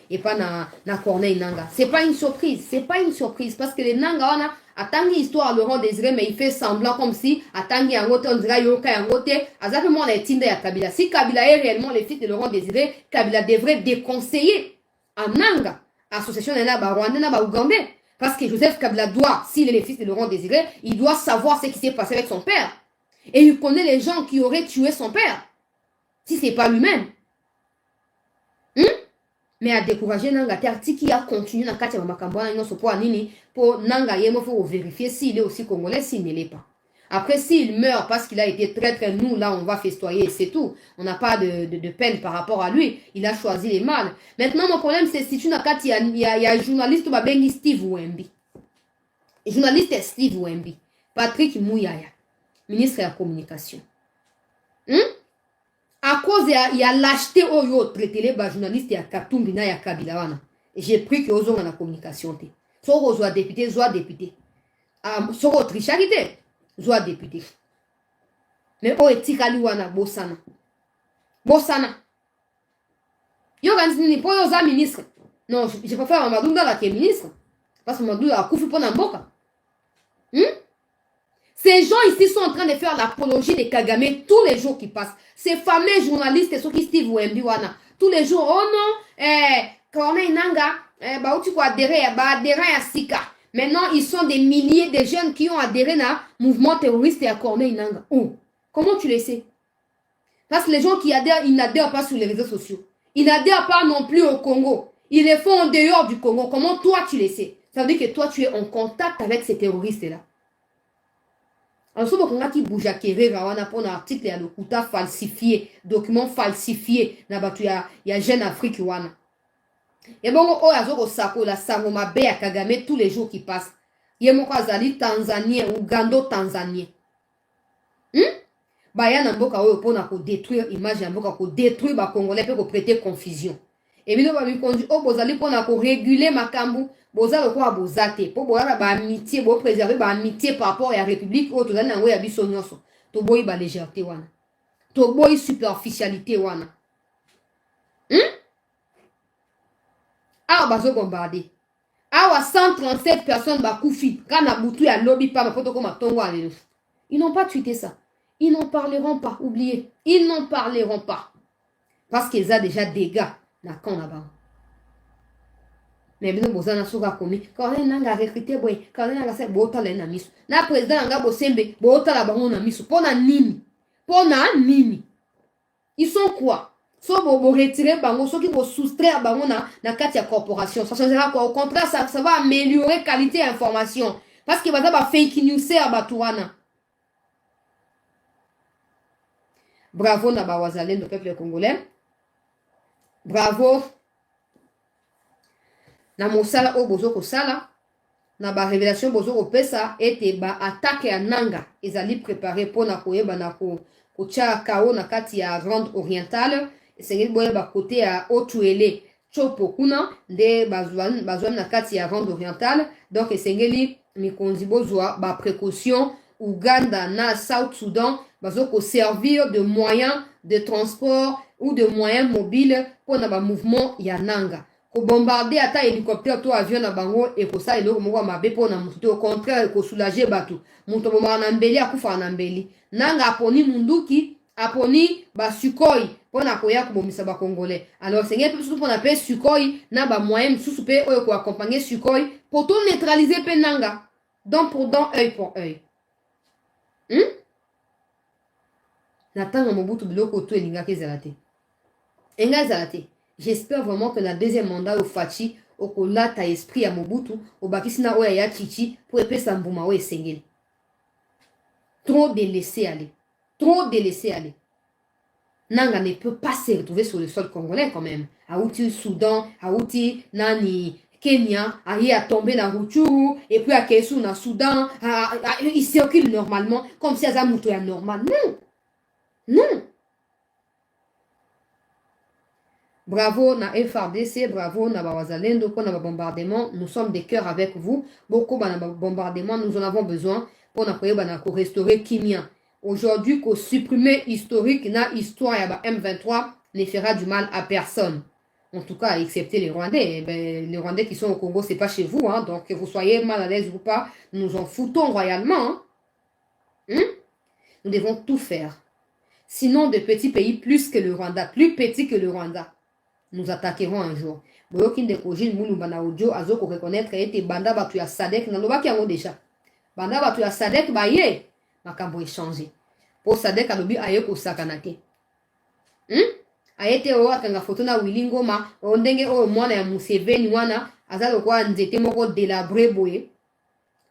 et pas na Corneille Nanga. C'est pas une surprise. C'est pas une surprise. Parce que les Nanga, on a attendu l'histoire Laurent Désiré, mais il fait semblant comme si attendu un côté, on dirait Yoka un côté. Exactement, on a éteint à Kabila. Si Kabila est réellement le fils de Laurent Désiré, Kabila devrait déconseiller à Nanga, association de Rwandais, na Ougandais. Parce que Joseph Kabila doit, s'il est le fils de Laurent Désiré, il doit savoir ce qui s'est passé avec son père. Et il connaît les gens qui auraient tué son père. Si c'est pas lui-même. Mais à décourager Nanga Terti qui a continué dans Katia Makamboa pour Nanga Yemo pour vérifier s'il est aussi congolais, s'il ne l'est pas. Après, s'il meurt parce qu'il a été traître, nous là on va festoyer, c'est tout. On n'a pas de peine par rapport à lui. Il a choisi les mâles. Maintenant, mon problème c'est si tu n'as qu'à, il y a un journaliste qui Steve Wemby. Journaliste Steve Wemby. Patrick Mouyaya, ministre de la communication. À cause il y a lâcheté au traité les journalistes et à Katumbi na ya Kabila wana. J'ai pris que aux gens en la communication té. Soko soit député, soit député. Soko tricharité, soit député. Mais o etikali wana bosana. Bosana. Yo ganzini po yo za ministre. Non, je préfère Mamadou Ndala qui est ministre parce que Mamadou a koufi pona mboka. Ces gens ici sont en train de faire l'apologie de Kagame tous les jours qui passent. Ces fameux journalistes, ceux qui Steve Wemby wana, tous les jours, oh non, Corneille Nanga, bah où tu peux adhérer à Sika. Maintenant, ils sont des milliers de jeunes qui ont adhéré à mouvement terroriste et à Corneille Nanga. Oh, comment tu le sais? Parce que les gens qui adhèrent, ils n'adhèrent pas sur les réseaux sociaux. Ils n'adhèrent pas non plus au Congo. Ils les font en dehors du Congo. Comment toi tu le sais? Ça veut dire que toi tu es en contact avec ces terroristes-là. Alors, si vous avez bouge à pour un article, il y a le Kuta falsifié, document falsifié, il y a Jeune Afrique. Et bon, on a un sako, la Sangoma Bé à Kagame tous les jours qui passent. Il y a un Zali Tanzanien, Ougando Tanzanien. Bah, il y a un boka pour détruire l'image, il y a un boka pour détruire les Congolais pour prêter confusion. Et bien, on va conduire au Bozali pour réguler Makambu. Boza le quoi bozate pour boire la amitié pour préserver la amitié par rapport à la République ou tout ça n'envoie biso nyonso to boy ba légèreté wana to boy superficialité wana bazo bombardé awa 137 personnes ba koufi kana butu ya lobby pa mapoto ko matongo alelo. Ils n'ont pas tweeté ça, ils n'en parleront pas, oubliez, ils n'en parleront pas parce qu'ils ont déjà des gars na quand là-bas. Mais bien bozana soka komi Corneille Nanga recruté boy Corneille Nanga se bota le na miso na président Nanga bosembe bota la bango na miso pona nini ils sont quoi so bo retirer bango so qui bo soustraire bango na kati ya corporation ça changera quoi? Au contraire ça va améliorer qualité information Parce que baza ba fake news à Batouana. Bravo na ba wazalendo peuple congolais. Bravo na mosala o bozo kosala. Na ba révélation bozo kopesa ete ba attaque ya nanga ezali préparé pona koyeba na kotia kao na kati ya Grande Orientale. Esengeli boyeba kote ya Otuele chopo kuna nde bazwani na kati ya Grande Orientale. Donc esengeli mikonzi bozwa ba précaution. Ouganda na South Soudan bazoko servir de moyens de transport ou de moyens mobiles pour na ba mouvement ya nanga. Ko bombarder ata hélicoptère to avion na bango et ko sa eloko moko mabe pour na mutu au contraire ko soulager batu. Mutu bomba na mbeli akufa na mbeli. Nanga aponi munduki aponi ba Sukhoi pour na koya ko bomisa ba congolais. Alors c'est ngé tout pour na pe Sukhoi na ba moyen sous pe oyo ko accompagner Sukhoi pour tout neutraliser pe nanga. Dent pour dent, œil pour œil. Natanga Mobutu biloko to elinga ke zalate. Enga zalate. J'espère vraiment que la deuxième mandat au Fachi au kolata esprit à Mobutu au bakisina oya ya chichi pour epesa mbuma o esengeli. Trop de laisser aller. Trop de laisser aller. Nanga ne peut pas se retrouver sur le sol congolais quand même. Aouti Soudan, Aouti Nani Kenya, aïe a tombé dans Rutshuru, et puis à Kesu dans Soudan, il circule normalement, comme si Azamuto est normal. Non! Non! Bravo na FRDC, bravo na Bawazalendo, pour na bombardement. Nous sommes des cœurs avec vous. Beaucoup de bombardement, nous en avons besoin pour restaurer Kimia. Aujourd'hui, qu'on supprimer historique, na histoire ya M23 ne fera du mal à personne. En tout cas, excepté les Rwandais. Ben, les Rwandais qui sont au Congo, c'est pas chez vous. Hein, donc, que vous soyez mal à l'aise ou pas, nous en foutons royalement. Nous devons tout faire. Sinon, de petits pays plus que le Rwanda, plus petits que le Rwanda, nous attaquerons un jour. Boyokinde Kojin Moulou Audio, Azoko reconnaître ete banda batu ya Sadek, nalobaki yango déjà. Banda batu ya Sadek, ba ye, makambo échangé. Pour Sadek, alobi aye ko sakanate. Aete o akanga foto na Willy Ngoma ondenge o mwana ya Museveni wana aza lokwa nzete moko délabré boye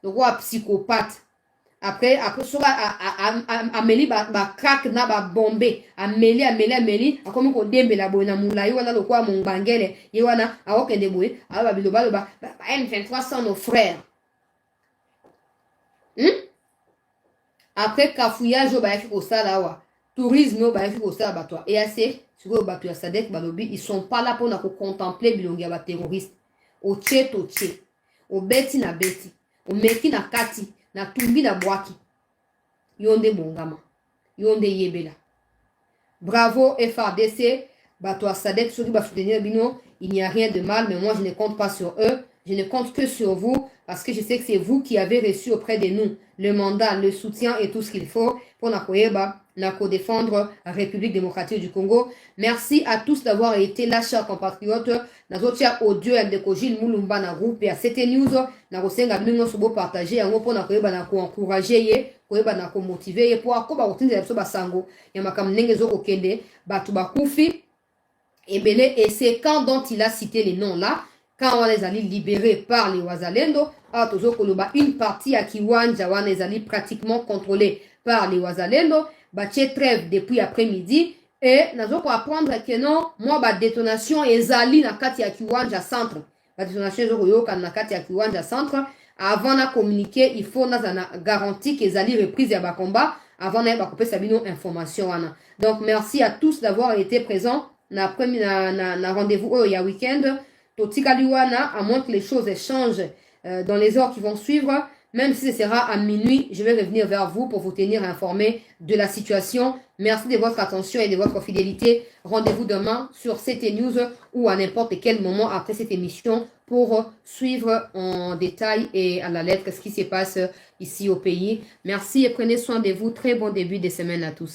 lokwa psychopathe après soka ameli ba crack na ba bombe ameli akomi ko dembela boye na mulai wana lokwa mongangele ye wana awokende boye aba biloba ba M23 sont nos frères. Après kafouillage ba yafi ko sala wa tourisme ba yafi ko sala batwa et assez Sadek Balobi, ils sont pas là pour nous contempler bilongi ba terroristes. Au tché, au beti na beti, au meki na kati, na tumbi na boaki. Yonde bongama, yonde yebela. Bravo FRDC, Batoa Sadek, ceux qui va soutenir Bino, il n'y a rien de mal, mais moi je ne compte pas sur eux, je ne compte que sur vous, parce que je sais que c'est vous qui avez reçu auprès de nous le mandat, le soutien et tout ce qu'il faut pour défendre la République démocratique du Congo. Merci à tous d'avoir été là, chers compatriotes. Nazotia audio ya Ndekojil Mulumba na groupe ya CT News. Na kosenga bino sobo partager yango pour na koyeba na ko encourager ye, koyeba na ko motiver ye pour akoba kotinza biso basango ya makam ndenge zo kokende batu bakufi ebele et c'est quand dont il a cité les noms là. Quand on les a libérés par les Wazalendo, une partie à Kiwanja, on les a pratiquement contrôlés par les Wazalendo, baché trêve depuis après-midi, et nous allons apprendre que non, moi, ma détonation est zali na kati ya Kiwanja centre. La détonation est na kati ya Kiwanja centre. Avant de communiquer, il faut garantir que zali reprise ya combat, avant de couper sabino information. Donc, merci à tous d'avoir été présents. Na rendez-vous il y a week-end. Totikaliwana, à moins que les choses changent dans les heures qui vont suivre, même si ce sera à minuit, je vais revenir vers vous pour vous tenir informés de la situation. Merci de votre attention et de votre fidélité. Rendez-vous demain sur CT News ou à n'importe quel moment après cette émission pour suivre en détail et à la lettre ce qui se passe ici au pays. Merci et prenez soin de vous. Très bon début de semaine à tous.